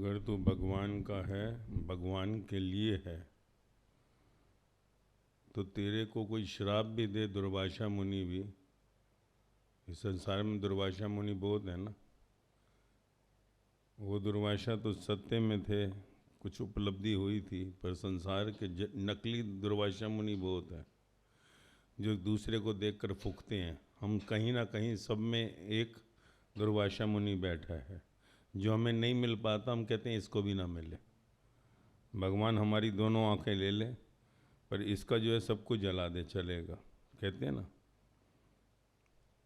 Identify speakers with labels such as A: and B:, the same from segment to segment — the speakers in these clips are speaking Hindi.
A: अगर तू भगवान का है, भगवान के लिए है, तो तेरे को कोई श्राप भी दे, दुर्वासा मुनि भी, इस संसार में दुर्वासा मुनि बहुत है ना, वो दुर्वासा तो सत्य में थे, कुछ उपलब्धि हुई थी, पर संसार के नकली दुर्वासा मुनि बहुत है जो दूसरे को देखकर फूकते हैं। हम कहीं ना कहीं सब में एक दुर्वासा मुनि बैठा है, जो हमें नहीं मिल पाता हम कहते हैं इसको भी ना मिले। भगवान हमारी दोनों आंखें ले ले पर इसका जो है सब कुछ जला दे चलेगा, कहते हैं ना।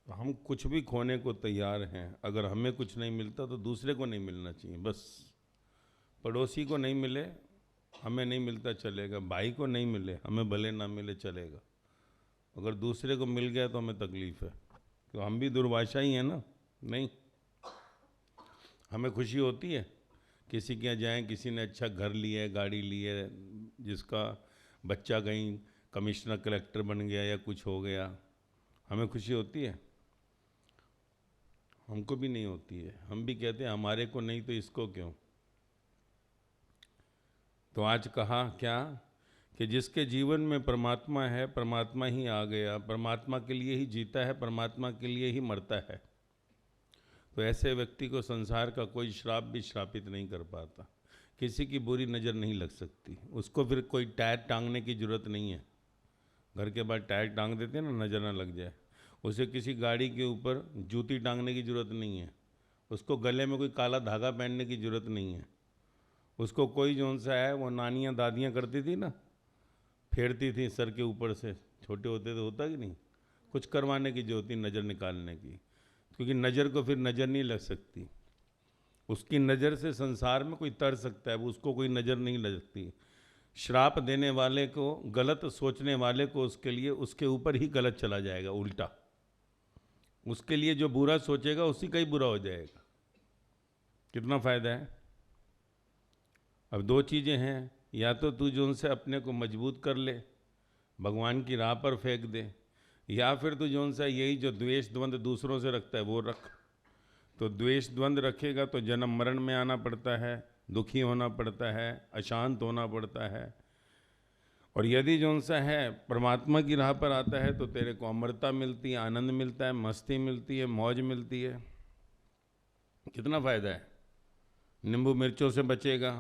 A: तो हम कुछ भी खोने को तैयार हैं, अगर हमें कुछ नहीं मिलता तो दूसरे को नहीं मिलना चाहिए। बस पड़ोसी को नहीं मिले हमें नहीं मिलता चलेगा, भाई को नहीं मिले हमें भले ना मिले चलेगा, अगर दूसरे को मिल गया तो हमें तकलीफ है। तो हम भी दुर्भाषा ही हैं ना। नहीं, हमें खुशी होती है किसी के यहाँ जाएँ, किसी ने अच्छा घर लिया है, गाड़ी ली है, जिसका बच्चा कहीं कमिश्नर कलेक्टर बन गया या कुछ हो गया, हमें खुशी होती है? हमको भी नहीं होती है। हम भी कहते हैं हमारे को नहीं तो इसको क्यों। तो आज कहा क्या कि जिसके जीवन में परमात्मा है, परमात्मा ही आ गया, परमात्मा के लिए ही जीता है, परमात्मा के लिए ही मरता है, तो ऐसे व्यक्ति को संसार का कोई श्राप भी श्रापित नहीं कर पाता, किसी की बुरी नज़र नहीं लग सकती। उसको फिर कोई टायर टांगने की ज़रूरत नहीं है। घर के बाद टायर टांग देते हैं ना, नज़र ना लग जाए। उसे किसी गाड़ी के ऊपर जूती टांगने की ज़रूरत नहीं है। उसको गले में कोई काला धागा पहनने की ज़रूरत नहीं है। उसको कोई जौन सा है, वो नानियाँ दादियाँ करती थी ना, फेरती थी सर के ऊपर से, छोटे होते तो होता कि नहीं, कुछ करवाने की जरूरत नहीं, नज़र निकालने की, क्योंकि नज़र को फिर नज़र नहीं लग सकती। उसकी नज़र से संसार में कोई तर सकता है, वो उसको कोई नज़र नहीं लगती। श्राप देने वाले को, गलत सोचने वाले को, उसके लिए उसके ऊपर ही गलत चला जाएगा उल्टा। उसके लिए जो बुरा सोचेगा उसी का ही बुरा हो जाएगा। कितना फ़ायदा है। अब दो चीज़ें हैं, या तो तू जो उनसे अपने को मजबूत कर ले, भगवान की राह पर फेंक दे, या फिर तू जो उनसे यही जो द्वेष द्वंद्व दूसरों से रखता है वो रख। तो द्वेष द्वंद्व रखेगा तो जन्म मरण में आना पड़ता है, दुखी होना पड़ता है, अशांत होना पड़ता है। और यदि जो उनसा है परमात्मा की राह पर आता है तो तेरे को अमरता मिलती है, आनंद मिलता है, मस्ती मिलती है, मौज मिलती है। कितना फ़ायदा है। नींबू मिर्चों से बचेगा,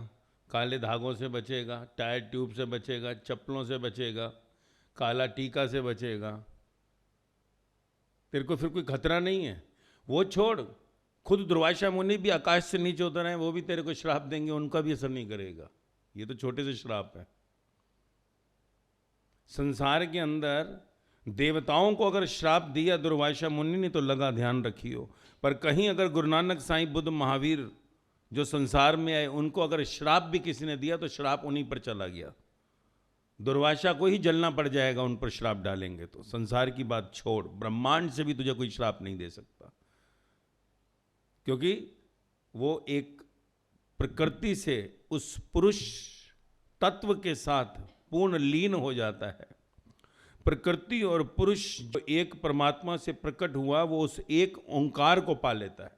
A: काले धागों से बचेगा, टायर ट्यूब से बचेगा, चप्पलों से बचेगा, काला टीका से बचेगा। तेरे को फिर कोई खतरा नहीं है। वो छोड़, खुद दुर्वासा मुनि भी आकाश से नीचे उतर आए, वो भी तेरे को श्राप देंगे, उनका भी असर नहीं करेगा। ये तो छोटे से श्राप है। संसार के अंदर देवताओं को अगर श्राप दिया दुर्वासा मुनि ने तो लगा ध्यान रखियो, पर कहीं अगर गुरु नानक साईं, बुद्ध, महावीर जो संसार में आए, उनको अगर श्राप भी किसी ने दिया तो श्राप उन्हीं पर चला गया। दुर्वासा को ही जलना पड़ जाएगा उन पर श्राप डालेंगे तो। संसार की बात छोड़, ब्रह्मांड से भी तुझे कोई श्राप नहीं दे सकता, क्योंकि वो एक प्रकृति से उस पुरुष तत्व के साथ पूर्ण लीन हो जाता है। प्रकृति और पुरुष जो एक परमात्मा से प्रकट हुआ, वो उस एक ओंकार को पा लेता है,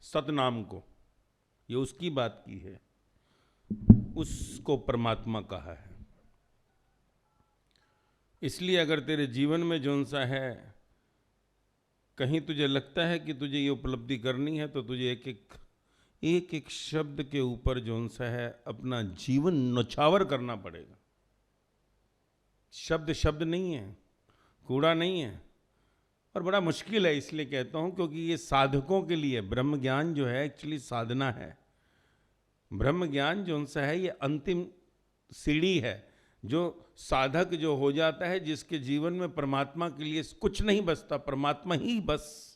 A: सतनाम को। ये उसकी बात की है, उसको परमात्मा कहा है। इसलिए अगर तेरे जीवन में जौन सा है, कहीं तुझे लगता है कि तुझे ये उपलब्धि करनी है, तो तुझे एक एक शब्द के ऊपर जौन सा है अपना जीवन नौछावर करना पड़ेगा। शब्द शब्द नहीं है, कूड़ा नहीं है, और बड़ा मुश्किल है। इसलिए कहता हूँ क्योंकि ये साधकों के लिए ब्रह्म ज्ञान जो है एक्चुअली साधना है। ब्रह्म ज्ञान जो उनसा है ये अंतिम सीढ़ी है, जो साधक जो हो जाता है, जिसके जीवन में परमात्मा के लिए कुछ नहीं बचता, परमात्मा ही बस,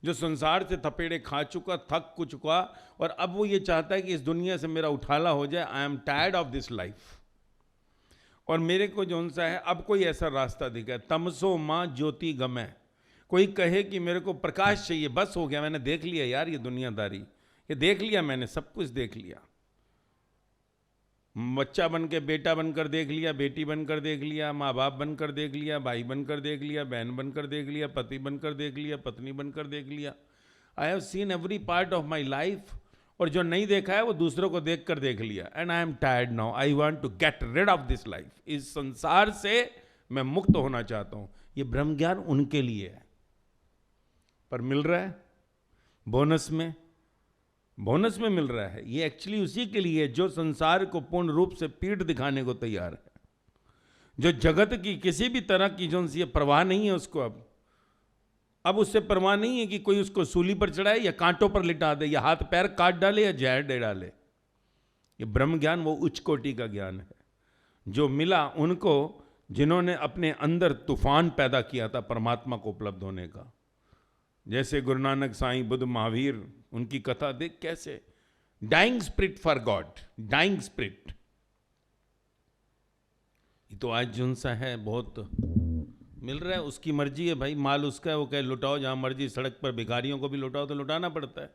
A: जो संसार से थपेड़े खा चुका, थक चुका, और अब वो ये चाहता है कि इस दुनिया से मेरा उठाला हो जाए। आई am tired of this life, और मेरे को जो उनसा है अब कोई ऐसा रास्ता दिखा, तमसो माँ ज्योति गमय। कोई कहे कि मेरे को प्रकाश चाहिए, बस हो गया, मैंने देख लिया यार ये दुनियादारी, ये देख लिया मैंने, सब कुछ देख लिया। बच्चा बन के बेटा बनकर देख लिया, बेटी बनकर देख लिया, माँ बाप बनकर देख लिया, भाई बनकर देख लिया, बहन बनकर देख लिया, पति बनकर देख लिया, पत्नी बनकर देख लिया। I have seen every part of my life, और जो नहीं देखा है वो दूसरों को देख कर देख लिया। And I am tired now, I want to get rid of this life, इस संसार से मैं मुक्त होना चाहता हूं। ये ब्रह्म ज्ञान उनके लिए है, पर मिल रहा है बोनस में, बोनस में मिल रहा है। ये एक्चुअली उसी के लिए जो संसार को पूर्ण रूप से पीठ दिखाने को तैयार है, जो जगत की किसी भी तरह की जो ये परवाह नहीं है उसको, अब उससे परवाह नहीं है कि कोई उसको सूली पर चढ़ाए या कांटों पर लिटा दे या हाथ पैर काट डाले या जहर दे डाले। ये ब्रह्म ज्ञान वो उच्च कोटि का ज्ञान है जो मिला उनको जिन्होंने अपने अंदर तूफान पैदा किया था परमात्मा को उपलब्ध होने का। जैसे गुरु नानक साईं, बुद्ध, महावीर, उनकी कथा देख कैसे dying spirit for God, dying spirit. ये तो आज जो सा है बहुत मिल रहा है, उसकी मर्जी है भाई, माल उसका है, वो कहे लुटाओ जहां मर्जी, सड़क पर भिखारियों को भी लुटाओ तो लुटाना पड़ता है।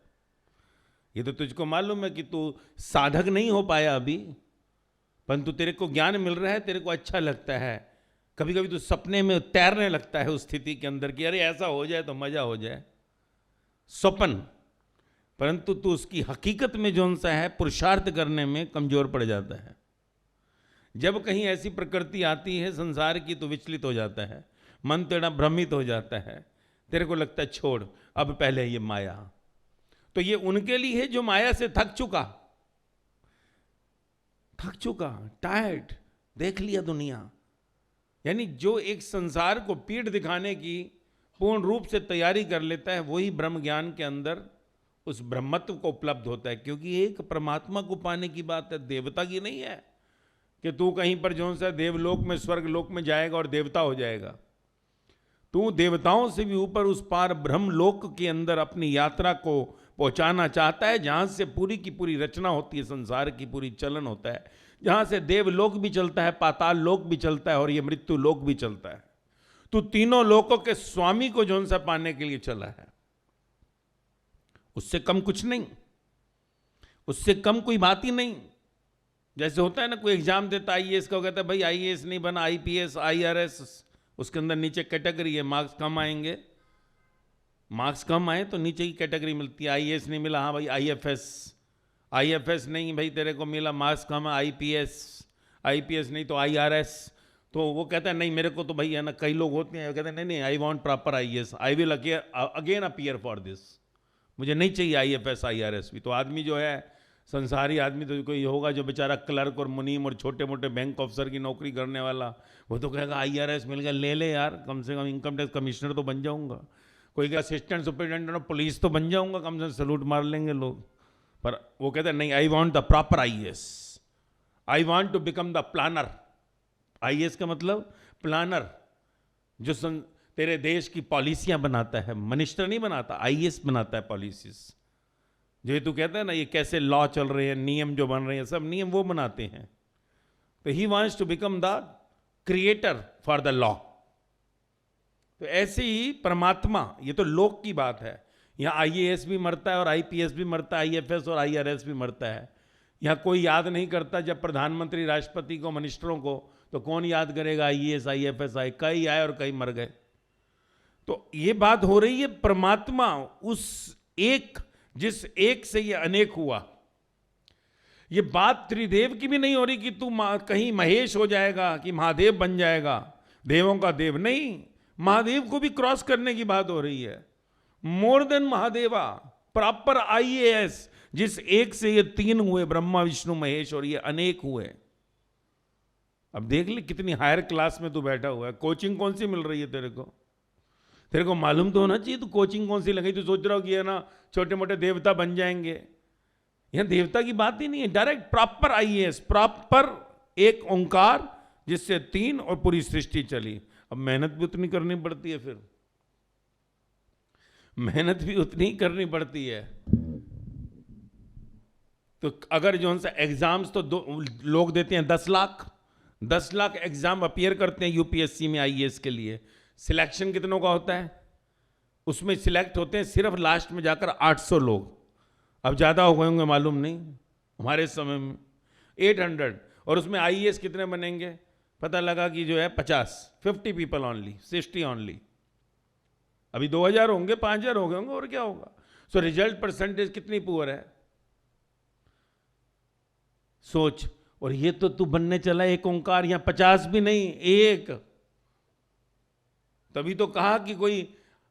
A: ये तो तुझको मालूम है कि तू साधक नहीं हो पाया अभी, परंतु तेरे को ज्ञान मिल रहा है, तेरे को अच्छा लगता है। कभी कभी तो सपने में तैरने लगता है उस स्थिति के अंदर कि अरे ऐसा हो जाए तो मजा हो जाए, स्वप्न। परंतु तू उसकी हकीकत में जो सा है पुरुषार्थ करने में कमजोर पड़ जाता है। जब कहीं ऐसी प्रकृति आती है संसार की तो विचलित हो जाता है, मन तेरा भ्रमित हो जाता है, तेरे को लगता है छोड़ अब पहले ये माया। तो ये उनके लिए है जो माया से थक चुका, टायर्ड, देख लिया दुनिया। यानी जो एक संसार को पीठ दिखाने की पूर्ण रूप से तैयारी कर लेता है, वही ब्रह्म ज्ञान के अंदर उस ब्रह्मत्व को उपलब्ध होता है। क्योंकि एक परमात्मा को पाने की बात है, देवता की नहीं है कि तू कहीं पर जो सा देवलोक में, स्वर्ग लोक में जाएगा और देवता हो जाएगा। तू देवताओं से भी ऊपर उस पार ब्रह्म लोक के अंदर अपनी यात्रा को पहुंचाना चाहता है, जहां से पूरी की पूरी रचना होती है, संसार की पूरी चलन होता है, जहां से देवलोक भी चलता है, पाताल लोक भी चलता है और ये मृत्यु लोक भी चलता है। तू तीनों लोकों के स्वामी को जो सा पाने के लिए चला है, उससे कम कुछ नहीं, उससे कम कोई बात ही नहीं। जैसे होता है ना, कोई एग्जाम देता आईएएस का, कहता है भाई आईएएस नहीं बना, आईपीएस, आईआरएस, उसके अंदर नीचे कैटेगरी है, मार्क्स कम आएंगे, मार्क्स कम आए तो नीचे की कैटेगरी मिलती है। आईएएस नहीं मिला, हाँ भाई आईएफएस, आईएफएस नहीं भाई तेरे को मिला, मार्क्स कम है, आईपीएस, आईपीएस नहीं तो आईआरएस। तो वो कहता है नहीं मेरे को तो भाई है ना, कई लोग होते हैं कहते हैं नहीं I want proper IAS, I will again appear for this, मुझे नहीं चाहिए आईएफएस आईआरएस भी। तो आदमी जो है, संसारी आदमी तो कोई होगा जो बेचारा क्लर्क और मुनीम और छोटे मोटे बैंक ऑफिसर की नौकरी करने वाला, वो तो कहेगा आईआरएस मिल गया, ले ले यार, कम से कम इनकम टैक्स कमिश्नर तो बन जाऊंगा, कोई का असिस्टेंट सुपरिटेंडेंट ऑफ पुलिस तो बन जाऊंगा, कम से कम सैल्यूट मार लेंगे लोग। पर वो कहते हैं नहीं, I want the proper IAS, I want to become the planner. IAS का मतलब प्लानर, जो तेरे देश की पॉलिसियां बनाता है, मिनिस्टर नहीं बनाता, आईएएस बनाता है पॉलिसीज। जो तू कहता है ना ये कैसे लॉ चल रहे हैं, नियम जो बन रहे हैं, सब नियम वो बनाते हैं। तो he wants to become the creator for the law. तो ऐसे ही परमात्मा, ये तो लोक की बात है, यहाँ आईएएस भी मरता है और आईपीएस भी मरता है, आईएफएस और आईआरएस भी मरता है। यहाँ कोई याद नहीं करता, जब प्रधानमंत्री राष्ट्रपति को, मिनिस्टरों को, तो कौन याद करेगा आईएएस आईएफएस, कई आए और कई मर गए। तो ये बात हो रही है परमात्मा, उस एक जिस एक से ये अनेक हुआ। ये बात त्रिदेव की भी नहीं हो रही कि तू कहीं महेश हो जाएगा, कि महादेव बन जाएगा, देवों का देव नहीं, महादेव को भी क्रॉस करने की बात हो रही है। More than Mahadeva, proper IAS, जिस एक से ये तीन हुए, ब्रह्मा विष्णु महेश, और ये अनेक हुए। अब देख ले कितनी हायर क्लास में तू बैठा हुआ है। कोचिंग कौन सी मिल रही है तेरे को? तेरे को मालूम तो होना चाहिए तू कोचिंग कौन सी लगी। तू सोच रहा हो कि है ना छोटे मोटे देवता बन जाएंगे। यहां देवता की बात ही नहीं है, डायरेक्ट प्रॉपर आईएएस, प्रॉपर एक ओंकार जिससे तीन और पूरी सृष्टि चली। अब मेहनत भी उतनी करनी पड़ती है, फिर मेहनत भी उतनी ही करनी पड़ती है। तो अगर जो सा एग्जाम्स तो लोग देते हैं 10 लाख, 10 लाख एग्जाम अपीयर करते हैं यूपीएससी में आईएएस के लिए। सिलेक्शन कितनों का होता है? उसमें सिलेक्ट होते हैं सिर्फ लास्ट में जाकर 800 लोग। अब ज़्यादा हो गए होंगे मालूम नहीं, हमारे समय में 800, और उसमें आईएएस कितने बनेंगे? पता लगा कि जो है 50 पीपल ओनली, 60 ओनली। अभी 2000 होंगे, 5000 हो गए होंगे, और क्या होगा। सो रिजल्ट परसेंटेज कितनी पुअर है। सोच, और ये तो तू बनने चला एक ओंकार, यहाँ 50 भी नहीं, एक। तभी तो कहा कि कोई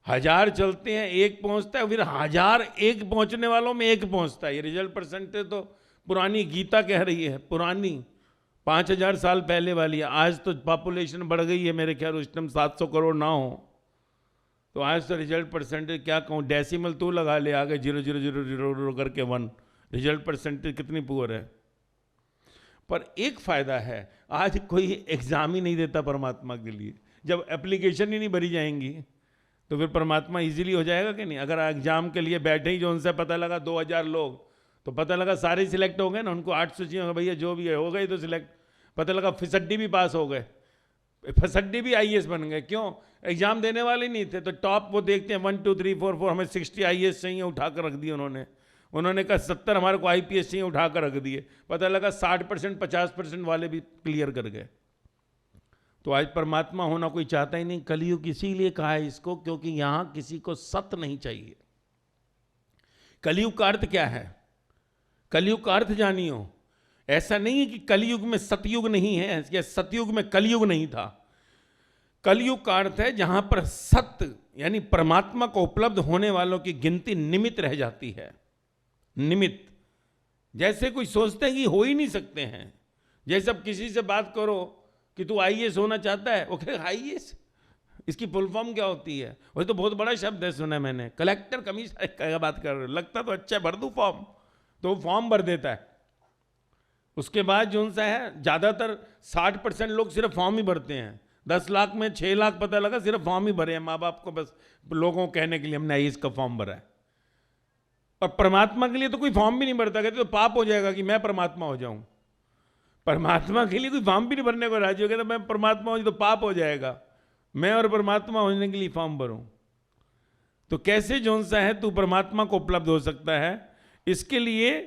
A: 1000 चलते हैं एक पहुंचता है, फिर 1001 पहुंचने वालों में एक पहुंचता है। ये रिजल्ट परसेंटेज तो पुरानी गीता कह रही है, पुरानी 5000 साल पहले वाली है। आज तो पॉपुलेशन बढ़ गई है, मेरे ख्याल उस टाइम 700 करोड़ ना हो, तो आज तो रिजल्ट परसेंटेज क्या कहूँ, डेसिमल तू लगा ले आगे 0.000 करके 1, रिजल्ट परसेंटेज कितनी पुअर है। पर एक फायदा है, आज कोई एग्जाम ही नहीं देता परमात्मा के लिए। जब एप्लीकेशन ही नहीं भरी जाएंगी तो फिर परमात्मा इजीली हो जाएगा कि नहीं। अगर एग्जाम के लिए बैठे ही जो उनसे पता लगा 2000 लोग, तो पता लगा सारे सिलेक्ट हो गए ना, उनको 800 चाहिए, भैया जो भी है हो गए तो सिलेक्ट। पता लगा फिसड्डी भी पास हो गए, फिसड्डी भी आईएएस बन गए। क्यों? एग्जाम देने वाले नहीं थे, तो टॉप वो देखते हैं 1 2 3 4 4, हमें 60 आईएएस चाहिए, उठा कर रख दिए उन्होंने कहा 70 हमारे को आईपीएस चाहिए, उठा कर रख दिए। पता लगा 60% 50% वाले भी क्लियर कर गए। तो आज परमात्मा होना कोई चाहता ही नहीं। कलयुग इसीलिए कहा है इसको, क्योंकि यहां किसी को सत्य नहीं चाहिए। कलयुग का अर्थ क्या है? कलयुग का अर्थ जानियो। ऐसा नहीं है कि कलयुग में सतयुग नहीं है या सतयुग में कलयुग नहीं था। कलयुग का अर्थ है जहां पर सत्य यानी परमात्मा को उपलब्ध होने वालों की गिनती निमित्त रह जाती है। निमित्त, जैसे कोई सोचते हैं कि हो ही नहीं सकते हैं। जैसे अब किसी से बात करो कि तू आईएएस होना चाहता है, वो कहेगा आईएएस, इसकी फुल फॉर्म क्या होती है? वही तो बहुत बड़ा शब्द है, सुना मैंने, कलेक्टर कमिश्नर क्या बात कर रहे हो, लगता तो अच्छा है, भर दूं फॉर्म, तो वो फॉर्म भर देता है। उसके बाद जो सा है, ज़्यादातर 60% लोग सिर्फ फॉर्म ही भरते हैं। 10 लाख में 6 लाख पता लगा सिर्फ फॉर्म ही भरे हैं, माँ बाप को बस लोगों को कहने के लिए हमने आईएएस का फॉर्म भरा है। और परमात्मा के लिए तो कोई फॉर्म भी नहीं भरता, कहते तो पाप हो जाएगा कि मैं परमात्मा हो जाऊं। परमात्मा के लिए कोई फॉर्म भी नहीं भरने को राजी हो, कहता मैं परमात्मा हो तो पाप हो जाएगा, मैं और परमात्मा होने के लिए फॉर्म भरूं। तो कैसे जौन सा है तू परमात्मा को उपलब्ध हो सकता है? इसके लिए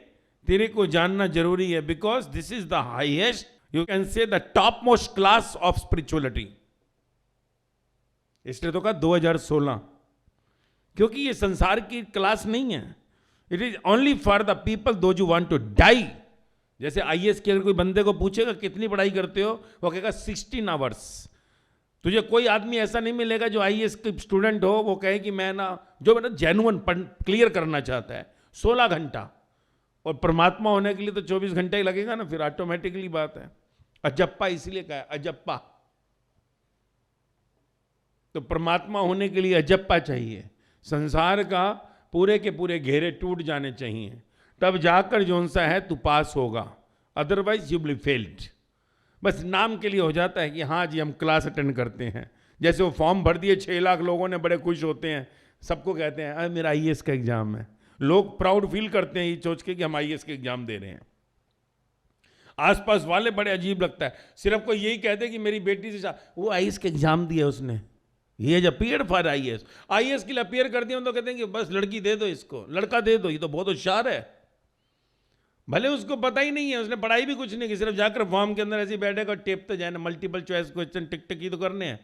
A: तेरे को जानना जरूरी है, because this is the highest, you can say the top most class of spirituality. इसलिए तो कहा 2016, क्योंकि ये संसार की क्लास नहीं है। It is only for the people those who want to die. जैसे आईएएस के अगर कोई बंदे को पूछेगा कितनी पढ़ाई करते हो, वो कहेगा 16 आवर्स। तुझे कोई आदमी ऐसा नहीं मिलेगा जो आईएएस के स्टूडेंट हो वो कहे कि मैं ना, जो मतलब जेन्युइन क्लियर करना चाहता है 16 घंटा। और परमात्मा होने के लिए तो 24 घंटा ही लगेगा ना, फिर ऑटोमेटिकली बात है। अजप्पा इसलिए कहा है, अजप्पा। तो परमात्मा होने के लिए अजप्पा चाहिए। संसार का पूरे के पूरे घेरे टूट जाने चाहिए, तब जाकर जौन सा है तू पास होगा, अदरवाइज यू विल फेल्ड। बस नाम के लिए हो जाता है कि हाँ जी हम क्लास अटेंड करते हैं। जैसे वो फॉर्म भर दिए 6 लाख लोगों ने, बड़े खुश होते हैं, सबको कहते हैं अरे मेरा आईएएस का एग्जाम है। लोग प्राउड फील करते हैं ये सोच के कि हम आईएएस के एग्जाम दे रहे हैं। आसपास वाले बड़े अजीब लगता है, सिर्फ कोई यही कहते कि मेरी बेटी से वो आईएएस के एग्जाम दिया उसने, ये जब अपीयर फॉर आईएएस, आईएएस के लिए अपीयर कर दिया तो कहते हैं कि बस लड़की दे दो इसको, लड़का दे दो, ये तो बहुत होशियार है। भले उसको पता ही नहीं है, उसने पढ़ाई भी कुछ नहीं की, सिर्फ जाकर फॉर्म के अंदर ऐसे बैठेगा, टेप तो जाए ना, मल्टीपल चॉइस क्वेश्चन टिक टिक ही तो करने हैं।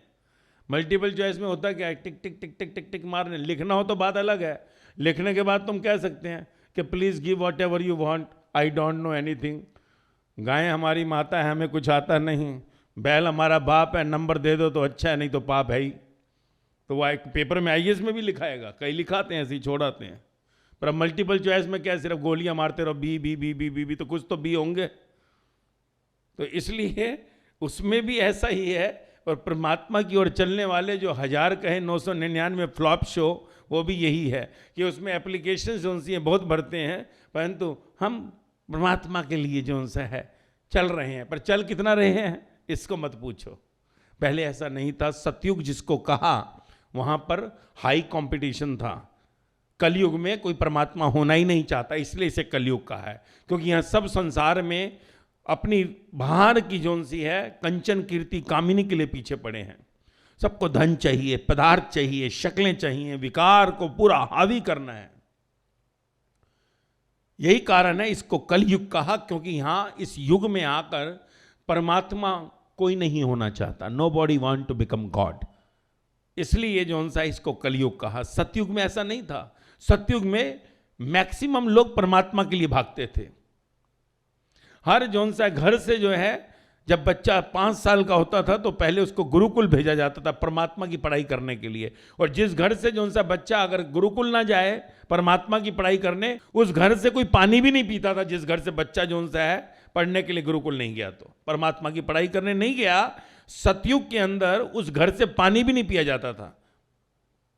A: मल्टीपल चॉइस में होता क्या है, टिक टिक टिक टिक टिक टिक मारने। लिखना हो तो बात अलग है, लिखने के बाद तुम कह सकते हैं कि please give whatever you want, I don't know anything. गाय हमारी माता है, हमें कुछ आता नहीं। बैल हमारा बाप है, नंबर दे दो तो अच्छा है, नहीं तो पाप है ही। तो वह एक पेपर में आईएएस में भी लिखाएगा, कई लिखाते हैं ऐसे ही छोड़ाते हैं। पर अब मल्टीपल चॉइस में क्या, सिर्फ गोलियां मारते रहो, बी बी बी बी बी बी, तो कुछ तो बी होंगे। तो इसलिए उसमें भी ऐसा ही है। और परमात्मा की ओर चलने वाले जो 1000 कहे 999 फ्लॉप शो, वो भी यही है कि उसमें एप्लीकेशन जो सी हैं बहुत भरते हैं, परंतु हम परमात्मा के लिए जो सा है चल रहे हैं। पर चल कितना रहे हैं इसको मत पूछो। पहले ऐसा नहीं था। सतयुग जिसको कहा वहाँ पर हाई कंपटीशन था। कलयुग में कोई परमात्मा होना ही नहीं चाहता, इसलिए इसे कलयुग कहा है। क्योंकि यहाँ सब संसार में अपनी बाहर की जोन सी है कंचन कीर्ति कामिनी के लिए पीछे पड़े हैं। सबको धन चाहिए, पदार्थ चाहिए, शक्लें चाहिए, विकार को पूरा हावी करना है। यही कारण है इसको कलयुग कहा, क्योंकि यहाँ इस युग में आकर परमात्मा कोई नहीं होना चाहता। Nobody want to become God, इसलिए जो सा इसको कलयुग कहा। सतयुग में ऐसा नहीं था। सतयुग में मैक्सिमम लोग परमात्मा के लिए भागते थे। हर जौन सा घर से जो है, जब बच्चा 5 साल का होता था तो पहले उसको गुरुकुल भेजा जाता था परमात्मा की पढ़ाई करने के लिए। और जिस घर से जौन सा बच्चा अगर गुरुकुल ना जाए परमात्मा की पढ़ाई करने, उस घर से कोई पानी भी नहीं पीता था। जिस घर से बच्चा जौन सा है पढ़ने के लिए गुरुकुल नहीं गया, तो परमात्मा की पढ़ाई करने नहीं गया, सतयुग के अंदर उस घर से पानी भी नहीं पिया जाता था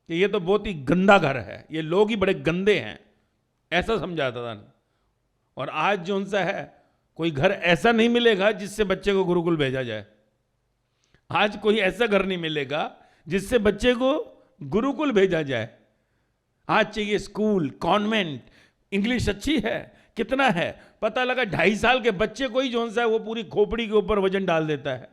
A: कि ये तो बहुत ही गंदा घर है, ये लोग ही बड़े गंदे हैं, ऐसा समझाता था। और आज जौन सा है, कोई घर ऐसा नहीं मिलेगा जिससे बच्चे को गुरुकुल भेजा जाए। आज कोई ऐसा घर नहीं मिलेगा जिससे बच्चे को गुरुकुल भेजा जाए। आज चाहिए स्कूल, कॉन्वेंट, इंग्लिश अच्छी है, कितना है पता लगा 2.5 साल के बच्चे को ही जौन सा है वो पूरी खोपड़ी के ऊपर वजन डाल देता है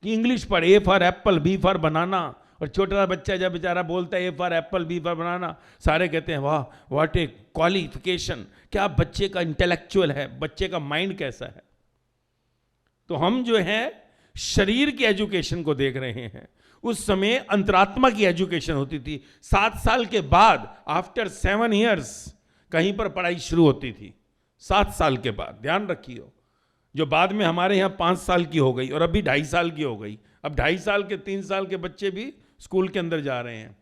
A: कि इंग्लिश पढ़, A for apple, B for banana. और छोटा बच्चा जब बेचारा बोलता है A for apple, B for banana, सारे कहते हैं वाह व्हाट ए क्वालिफिकेशन, क्या बच्चे का इंटेलेक्चुअल है, बच्चे का माइंड कैसा है। तो हम जो है शरीर की एजुकेशन को देख रहे हैं। उस समय अंतरात्मा की एजुकेशन होती थी। 7 साल के बाद, आफ्टर 7 years कहीं पर पढ़ाई शुरू होती थी। 7 साल के बाद, ध्यान रखियो, जो बाद में हमारे यहाँ 5 साल की हो गई और अभी 2.5 साल की हो गई। अब 2.5 साल के 3 साल के बच्चे भी स्कूल के अंदर जा रहे हैं।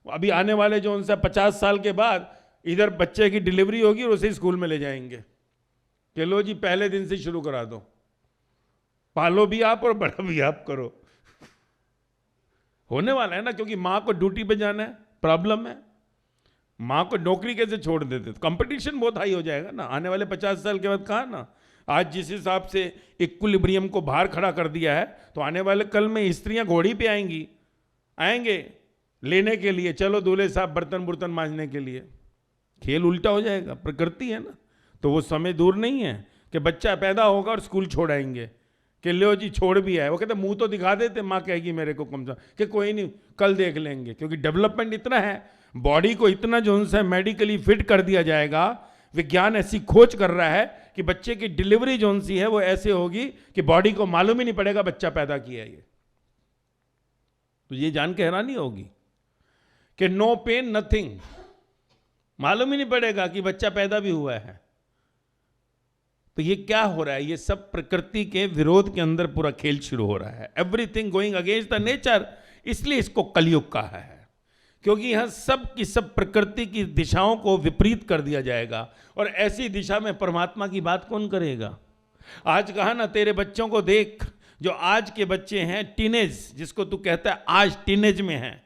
A: अभी आने वाले जो उनसे 50 साल के बाद इधर बच्चे की डिलीवरी होगी और उसे स्कूल में ले जाएंगे कि लो जी पहले दिन से शुरू करा दो, पालो भी आप और बड़ा भी आप करो। होने वाला है ना, क्योंकि माँ को ड्यूटी पे जाना है, प्रॉब्लम है। माँ को नौकरी कैसे छोड़ देते, तो कंपटीशन बहुत हाई हो जाएगा ना आने वाले 50 साल के बाद। कहा ना, आज जिस हिसाब से इक्विलिब्रियम को बाहर खड़ा कर दिया है, तो आने वाले कल में स्त्रियां घोड़ी पे आएंगे लेने के लिए, चलो दूल्हे साहब बर्तन बुर्तन मांजने के लिए। खेल उल्टा हो जाएगा, प्रकृति है ना। तो वो समय दूर नहीं है कि बच्चा पैदा होगा और स्कूल छोड़ाएंगे कि लो जी छोड़ भी आए। वो कहते मुंह तो दिखा देते, माँ कहेगी मेरे को कम से कि कोई नहीं कल देख लेंगे, क्योंकि डेवलपमेंट इतना है, बॉडी को इतना जो उनसे मेडिकली फिट कर दिया जाएगा। विज्ञान ऐसी खोज कर रहा है कि बच्चे की डिलीवरी जो सी है वो ऐसे होगी कि बॉडी को मालूम ही नहीं पड़ेगा बच्चा पैदा किया है। ये तो ये जान के हैरानी होगी कि नो पेन नथिंग, मालूम ही नहीं पड़ेगा कि बच्चा पैदा भी हुआ है। तो ये क्या हो रहा है, ये सब प्रकृति के विरोध के अंदर पूरा खेल शुरू हो रहा है। Everything going against the nature, इसलिए इसको कलयुग कहा है, क्योंकि यहां सब की सब प्रकृति की दिशाओं को विपरीत कर दिया जाएगा। और ऐसी दिशा में परमात्मा की बात कौन करेगा। आज कहा ना, तेरे बच्चों को देख, जो आज के बच्चे हैं टीनेज, जिसको तू कहता है आज टीनेज में हैं,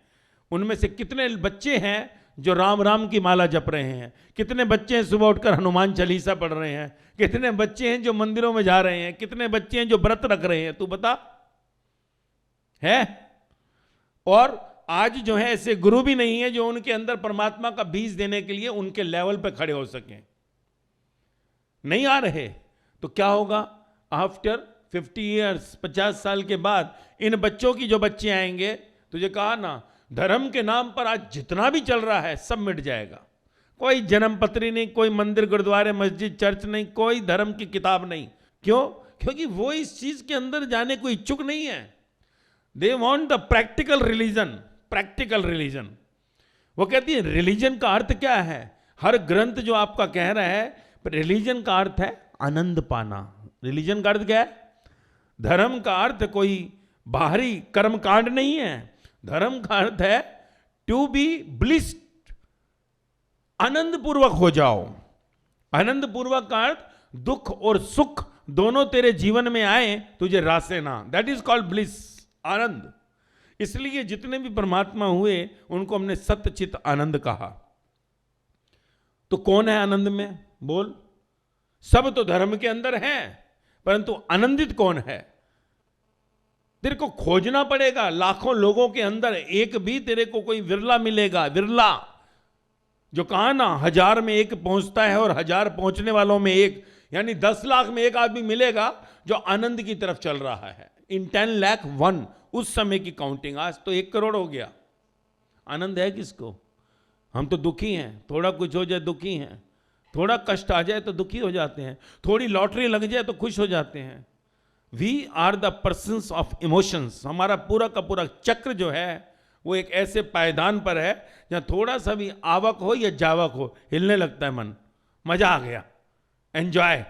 A: उनमें से कितने बच्चे हैं जो राम राम की माला जप रहे हैं, कितने बच्चे हैं सुबह उठकर हनुमान चालीसा पढ़ रहे हैं, कितने बच्चे हैं जो मंदिरों में जा रहे हैं, कितने बच्चे हैं जो व्रत रख रहे हैं, तू बता है। और आज जो है ऐसे गुरु भी नहीं है जो उनके अंदर परमात्मा का बीज देने के लिए उनके लेवल पे खड़े हो सकें, नहीं आ रहे। तो क्या होगा, आफ्टर 50 years, 50 साल के बाद इन बच्चों की जो बच्चे आएंगे, तुझे कहा ना धर्म के नाम पर आज जितना भी चल रहा है सब मिट जाएगा। कोई जन्म पत्री नहीं, कोई मंदिर गुरुद्वारे मस्जिद चर्च नहीं, कोई धर्म की किताब नहीं। क्यों? क्योंकि वो इस चीज के अंदर जाने को इच्छुक नहीं है। They want the practical religion, practical religion. वो कहती है रिलीजन का अर्थ क्या है, हर ग्रंथ जो आपका कह रहा है रिलीजन का अर्थ है आनंद पाना। रिलीजन का अर्थ क्या है? धर्म का अर्थ कोई बाहरी कर्म कांड नहीं है, धर्म का अर्थ है टू बी ब्लिस्ड, आनंद पूर्वक हो जाओ। आनंद पूर्वक का अर्थ दुख और सुख दोनों तेरे जीवन में आए, तुझे रासे ना, दैट इज कॉल्ड ब्लिस, आनंद। इसलिए जितने भी परमात्मा हुए उनको हमने सत्यचित आनंद कहा। तो कौन है आनंद में, बोल? सब तो धर्म के अंदर हैं, परंतु आनंदित कौन है? तेरे को खोजना पड़ेगा। लाखों लोगों के अंदर एक भी तेरे को कोई विरला मिलेगा, विरला। जो कहा ना 1000 में एक पहुंचता है और 1000 पहुंचने वालों में एक, यानी 10 लाख में एक आदमी मिलेगा जो आनंद की तरफ चल रहा है। इन 10 lakh 1 उस समय की काउंटिंग, आज तो 1 करोड़ हो गया। आनंद है किसको? हम तो दुखी हैं, थोड़ा कुछ हो जाए दुखी हैं, थोड़ा कष्ट आ जाए तो दुखी हो जाते हैं, थोड़ी लॉटरी लग जाए तो खुश हो जाते हैं। We are the persons of emotions. हमारा पूरा का पूरा चक्र जो है वो एक ऐसे पायदान पर है जहां थोड़ा सा भी आवक हो या जावक हो हिलने लगता है मन, मजा आ गया, एंजॉय।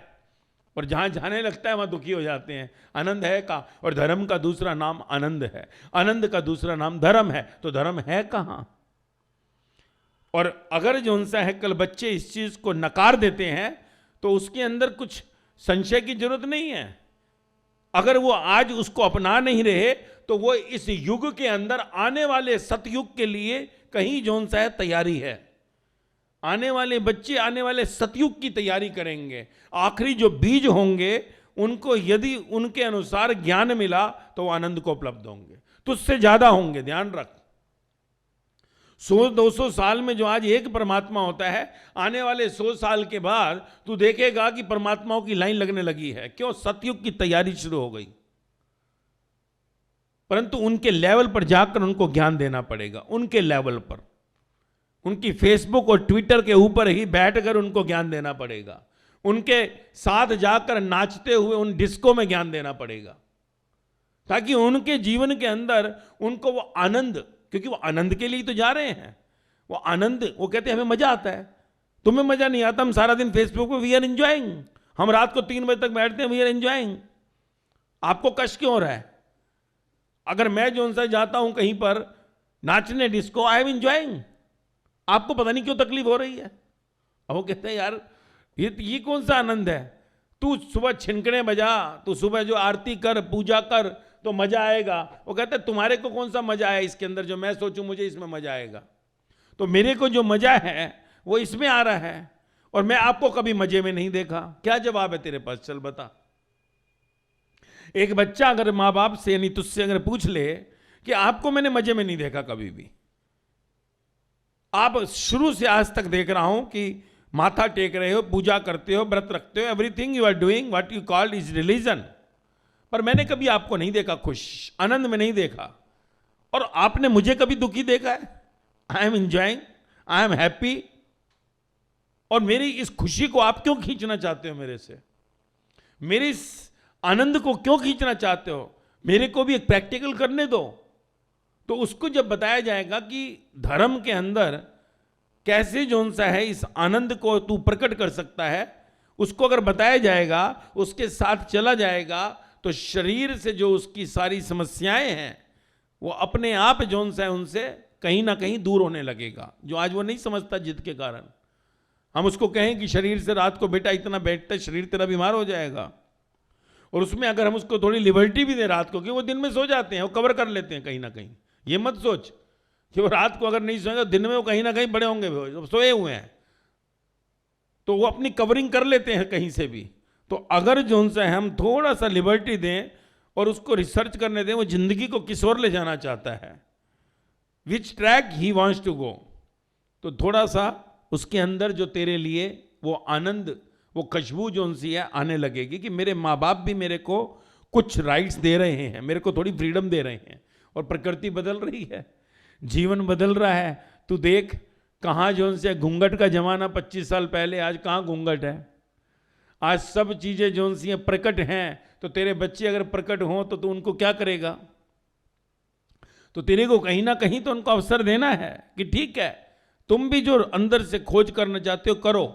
A: और जहां जाने लगता है वहां दुखी हो जाते हैं। आनंद है कहाँ? और धर्म का दूसरा नाम आनंद है, आनंद का दूसरा नाम धर्म है, तो धर्म है कहां? और अगर जो उनसा है कल बच्चे इस चीज को नकार देते हैं तो उसके अंदर कुछ संशय की जरूरत नहीं है। अगर वो आज उसको अपना नहीं रहे तो वो इस युग के अंदर आने वाले सतयुग के लिए कहीं जो उनसा है तैयारी है। आने वाले बच्चे आने वाले सतयुग की तैयारी करेंगे। आखिरी जो बीज होंगे उनको यदि उनके अनुसार ज्ञान मिला तो वो आनंद को उपलब्ध होंगे, तुझसे ज्यादा होंगे। ध्यान रख, 100-200 साल में जो आज एक परमात्मा होता है, आने वाले 100 साल के बाद तू देखेगा कि परमात्माओं की लाइन लगने लगी है। क्यों? सतयुग की तैयारी शुरू हो गई। परंतु उनके लेवल पर जाकर उनको ज्ञान देना पड़ेगा, उनके लेवल पर। उनकी फेसबुक और ट्विटर के ऊपर ही बैठकर उनको ज्ञान देना पड़ेगा, उनके साथ जाकर नाचते हुए उन डिस्को में ज्ञान देना पड़ेगा, ताकि उनके जीवन के अंदर उनको वो आनंद, क्योंकि वो आनंद के लिए ही तो जा रहे हैं, वो आनंद, वो कहते हैं हमें मजा आता है। तुम्हें मजा नहीं आता? हम सारा दिन फेसबुक पे वी आर एंजॉयिंग, हम रात को 3 बजे तक बैठते हैं, वी आर एंजॉयिंग। आपको कष्ट क्यों हो रहा है? अगर मैं जो उनसे जाता हूं कहीं पर नाचने डिस्को, आई एम एंजॉयिंग, आपको पता नहीं क्यों तकलीफ हो रही है। अब वो कहते हैं यार ये कौन सा आनंद है? तू सुबह छिनकने बजा, तू सुबह जो आरती कर, पूजा कर, तो मजा आएगा। वो कहते हैं तुम्हारे को कौन सा मजा है इसके अंदर, जो मैं सोचूं मुझे इसमें मजा आएगा? तो मेरे को जो मजा है वो इसमें आ रहा है, और मैं आपको कभी मजे में नहीं देखा। क्या जवाब है तेरे पास? चल बता। एक बच्चा अगर मां बाप से यानी तुझसे अगर पूछ ले कि आपको मैंने मजे में नहीं देखा कभी भी, आप शुरू से आज तक देख रहा हूं कि माथा टेक रहे हो, पूजा करते हो, व्रत रखते हो, everything you are doing what you called is religion, पर मैंने कभी आपको नहीं देखा खुश, आनंद में नहीं देखा। और आपने मुझे कभी दुखी देखा है? I am enjoying, I am happy. और मेरी इस खुशी को आप क्यों खींचना चाहते हो मेरे से? मेरे इस आनंद को क्यों खींचना चाहते हो? मेरे को भी एक प्रैक्टिकल करने दो। तो उसको जब बताया जाएगा कि धर्म के अंदर कैसे जोन सा है इस आनंद को तू प्रकट कर सकता है, उसको अगर बताया जाएगा, उसके साथ चला जाएगा, तो शरीर से जो उसकी सारी समस्याएं हैं वो अपने आप जोन सा है उनसे कहीं ना कहीं दूर होने लगेगा। जो आज वो नहीं समझता जिद के कारण, हम उसको कहें कि शरीर से रात को बेटा इतना बैठता है, शरीर तेरा बीमार हो जाएगा, और उसमें अगर हम उसको थोड़ी लिबर्टी भी दें रात को, कि वो दिन में सो जाते हैं, वो कवर कर लेते हैं कहीं ना कहीं। ये मत सोच कि वो रात को अगर नहीं सोएंगे दिन में वो कहीं ना कहीं बड़े होंगे, वो सोए हुए हैं, तो वो अपनी कवरिंग कर लेते हैं कहीं से भी। तो अगर जो उनसे हम थोड़ा सा लिबर्टी दें और उसको रिसर्च करने दें, वो जिंदगी को किस ओर ले जाना चाहता है, which track he wants to go, तो थोड़ा सा उसके अंदर जो तेरे लिए वो आनंद, वो खुशबू जो उनसी है आने लगेगी कि मेरे माँ बाप भी मेरे को कुछ राइट्स दे रहे हैं, मेरे को थोड़ी फ्रीडम दे रहे हैं। और प्रकृति बदल रही है, जीवन बदल रहा है। तू देख कहाँ जो उनसे घूंघट का जमाना 25 साल पहले, आज कहाँ घूंघट है? आज सब चीजें जो उनसी प्रकट हैं। तो तेरे बच्चे अगर प्रकट हों तो तू उनको क्या करेगा? तो तेरे को कहीं ना कहीं तो उनको अवसर देना है कि ठीक है तुम भी जो अंदर से खोज करना चाहते हो करो,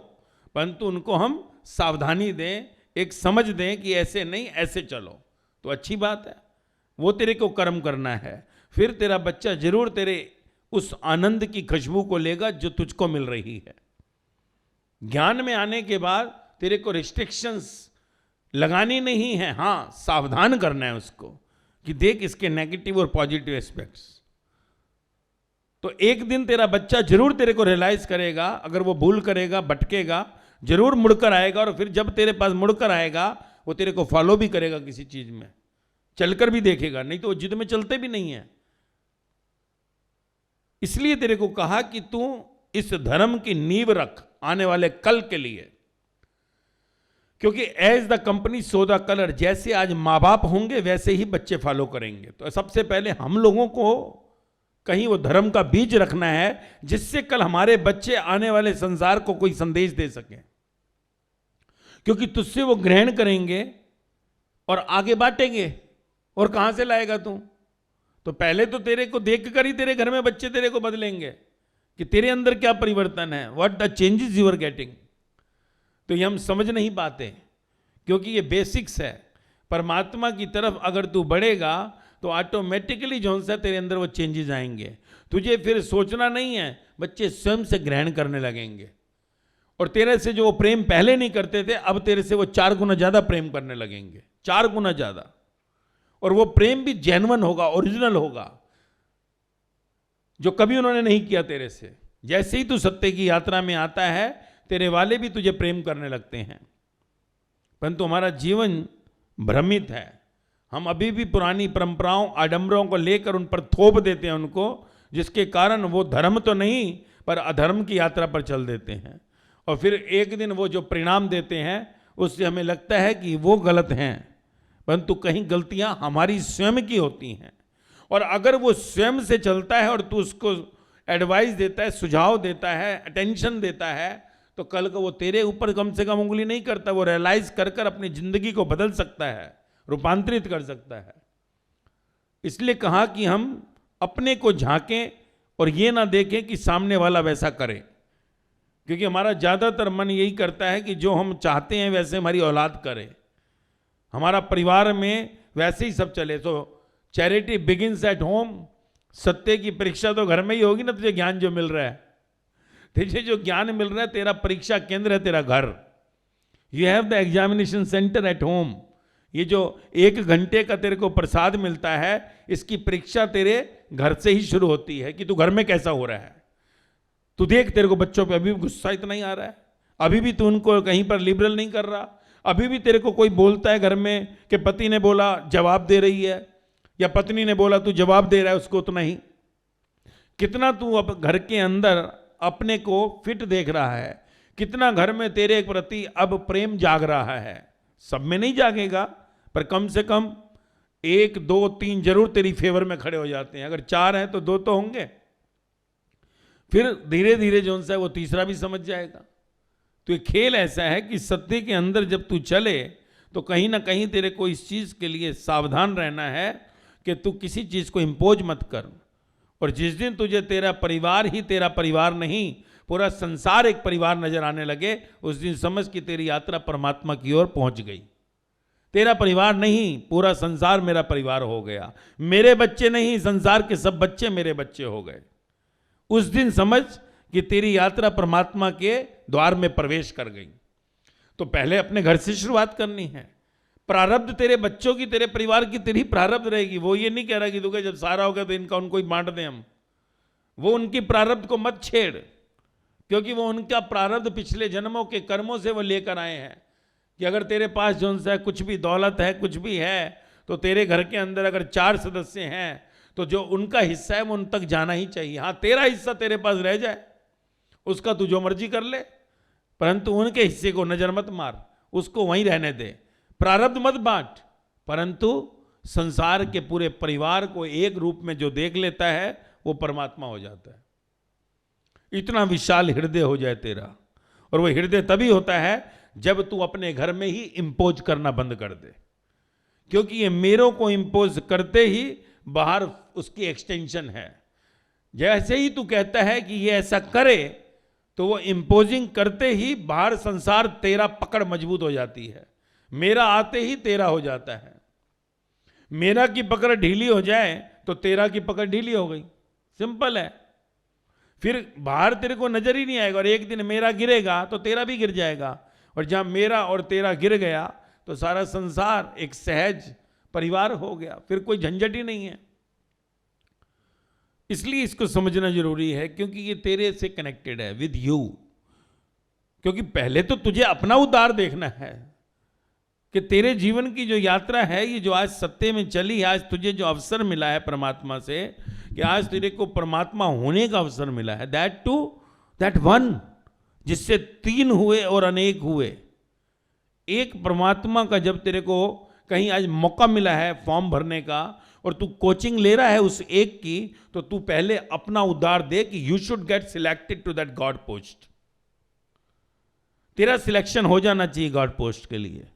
A: परंतु उनको हम सावधानी दें, एक समझ दें कि ऐसे नहीं ऐसे चलो, तो अच्छी बात है। वो तेरे को कर्म करना है, फिर तेरा बच्चा जरूर तेरे उस आनंद की खुशबू को लेगा जो तुझको मिल रही है। ज्ञान में आने के बाद तेरे को रिस्ट्रिक्शंस लगानी नहीं है, हाँ सावधान करना है उसको कि देख इसके नेगेटिव और पॉजिटिव एस्पेक्ट्स। तो एक दिन तेरा बच्चा जरूर तेरे को रियलाइज करेगा, अगर वो भूल करेगा, भटकेगा, जरूर मुड़कर आएगा, और फिर जब तेरे पास मुड़कर आएगा वो तेरे को फॉलो भी करेगा, किसी चीज में चलकर भी देखेगा, नहीं तो वो जिद में चलते भी नहीं है। इसलिए तेरे को कहा कि तू इस धर्म की नींव रख आने वाले कल के लिए, क्योंकि as the company so the colour, जैसे आज माँ बाप होंगे वैसे ही बच्चे फॉलो करेंगे। तो सबसे पहले हम लोगों को कहीं वो धर्म का बीज रखना है, जिससे कल हमारे बच्चे आने वाले संसार को कोई संदेश दे सकें, क्योंकि तुझसे वो ग्रहण करेंगे और आगे बांटेंगे। और कहां से लाएगा तू? तो पहले तो तेरे को देख कर ही तेरे घर में बच्चे तेरे को बदलेंगे कि तेरे अंदर क्या परिवर्तन है, what the changes you are getting. तो ये हम समझ नहीं पाते क्योंकि ये बेसिक्स है। परमात्मा की तरफ अगर तू बढ़ेगा तो ऑटोमेटिकली जो सा तेरे अंदर वो चेंजेस आएंगे। तुझे फिर सोचना नहीं है, बच्चे स्वयं से ग्रहण करने लगेंगे और तेरे से जो वो प्रेम पहले नहीं करते थे, अब तेरे से वो 4 गुना ज्यादा प्रेम करने लगेंगे, 4 गुना ज्यादा। और वो प्रेम भी जेन्युइन होगा, ओरिजिनल होगा, जो कभी उन्होंने नहीं किया तेरे से। जैसे ही तू सत्य की यात्रा में आता है, तेरे वाले भी तुझे प्रेम करने लगते हैं। परंतु हमारा जीवन भ्रमित है, हम अभी भी पुरानी परंपराओं आडंबरों को लेकर उन पर थोप देते हैं उनको, जिसके कारण वो धर्म तो नहीं पर अधर्म की यात्रा पर चल देते हैं। और फिर एक दिन वो जो परिणाम देते हैं उससे हमें लगता है कि वो गलत हैं, परंतु कहीं गलतियां हमारी स्वयं की होती हैं। और अगर वो स्वयं से चलता है और तू उसको एडवाइस देता है, सुझाव देता है, अटेंशन देता है, तो कल को वो तेरे ऊपर कम से कम उंगली नहीं करता, वो रियलाइज कर कर अपनी जिंदगी को बदल सकता है, रूपांतरित कर सकता है। इसलिए कहा कि हम अपने को झांकें और ये ना देखें कि सामने वाला वैसा करे, क्योंकि हमारा ज्यादातर मन यही करता है कि जो हम चाहते हैं वैसे हमारी औलाद करे, हमारा परिवार में वैसे ही सब चले। तो चैरिटी बिगिंस एट होम। सत्य की परीक्षा तो घर में ही होगी ना। तुझे ज्ञान जो मिल रहा है, तुझे जो ज्ञान मिल रहा है, तेरा परीक्षा केंद्र है तेरा घर। You have the examination centre at home. ये जो 1 घंटे का तेरे को प्रसाद मिलता है, इसकी परीक्षा तेरे घर से ही शुरू होती है कि तू घर में कैसा हो रहा है। तू देख, तेरे को बच्चों पे अभी भी गुस्सा इतना ही आ रहा है, अभी भी तू उनको कहीं पर लिबरल नहीं कर रहा, अभी भी तेरे को कोई बोलता है घर में कि पति ने बोला जवाब दे रही है, या पत्नी ने बोला तू जवाब दे रहा है उसको, उतना ही। कितना तू अब घर के अंदर अपने को फिट देख रहा है, कितना घर में तेरे प्रति अब प्रेम जाग रहा है। सब में नहीं जागेगा, पर कम से कम 1, 2, 3 जरूर तेरी फेवर में खड़े हो जाते हैं। अगर 4 हैं तो 2 तो होंगे। फिर धीरे धीरे जो है वो तीसरा भी समझ जाएगा। तो ये खेल ऐसा है कि सत्य के अंदर जब तू चले तो कहीं ना कहीं तेरे को इस चीज के लिए सावधान रहना है कि तू किसी चीज को इंपोज मत कर। और जिस दिन तुझे तेरा परिवार ही तेरा परिवार नहीं, पूरा संसार एक परिवार नजर आने लगे, उस दिन समझ कि तेरी यात्रा परमात्मा की ओर पहुंच गई। तेरा परिवार नहीं, पूरा संसार मेरा परिवार हो गया। मेरे बच्चे नहीं, संसार के सब बच्चे मेरे बच्चे हो गए। उस दिन समझ कि तेरी यात्रा परमात्मा के द्वार में प्रवेश कर गई। तो पहले अपने घर से शुरुआत करनी है। प्रारब्ध तेरे बच्चों की, तेरे परिवार की तेरी प्रारब्ध रहेगी। वो ये नहीं कह रहा कि तू जब सारा हो गया तो इनका उनको ही बांट दें हम। वो उनकी प्रारब्ध को मत छेड़, क्योंकि वो उनका प्रारब्ध पिछले जन्मों के कर्मों से वो लेकर आए हैं। कि अगर तेरे पास जो सा कुछ भी दौलत है, कुछ भी है, तो तेरे घर के अंदर अगर 4 सदस्य हैं तो जो उनका हिस्सा है वो उन तक जाना ही चाहिए। हाँ, तेरा हिस्सा तेरे पास रह जाए, उसका तू जो मर्जी कर ले, परंतु उनके हिस्से को नजर मत मार, उसको वहीं रहने दे। प्रारब्ध मत बांट, परंतु संसार के पूरे परिवार को एक रूप में जो देख लेता है वो परमात्मा हो जाता है। इतना विशाल हृदय हो जाए तेरा। और वो हृदय तभी होता है जब तू अपने घर में ही इंपोज करना बंद कर दे, क्योंकि ये मेरों को इंपोज करते ही बाहर उसकी एक्सटेंशन है। जैसे ही तू कहता है कि ये ऐसा करे, तो वो इंपोजिंग करते ही बाहर संसार तेरा पकड़ मजबूत हो जाती है। मेरा आते ही तेरा हो जाता है। मेरा की पकड़ ढीली हो जाए तो तेरा की पकड़ ढीली हो गई। सिंपल है। फिर बाहर तेरे को नजर ही नहीं आएगा, और एक दिन मेरा गिरेगा तो तेरा भी गिर जाएगा। और जहां मेरा और तेरा गिर गया तो सारा संसार एक सहज परिवार हो गया, फिर कोई झंझट ही नहीं है। इसलिए इसको समझना जरूरी है, क्योंकि ये तेरे से कनेक्टेड है, विद यू। क्योंकि पहले तो तुझे अपना उद्धार देखना है कि तेरे जीवन की जो यात्रा है, ये जो आज सत्य में चली, आज तुझे जो अवसर मिला है परमात्मा से, कि आज तेरे को परमात्मा होने का अवसर मिला है, दैट टू दैट वन, जिससे 3 हुए और अनेक हुए। एक परमात्मा का जब तेरे को कहीं आज मौका मिला है फॉर्म भरने का, और तू कोचिंग ले रहा है उस एक की, तो तू पहले अपना उद्धार दे कि you should get selected to that God post. तेरा सिलेक्शन हो जाना चाहिए गॉड पोस्ट के लिए।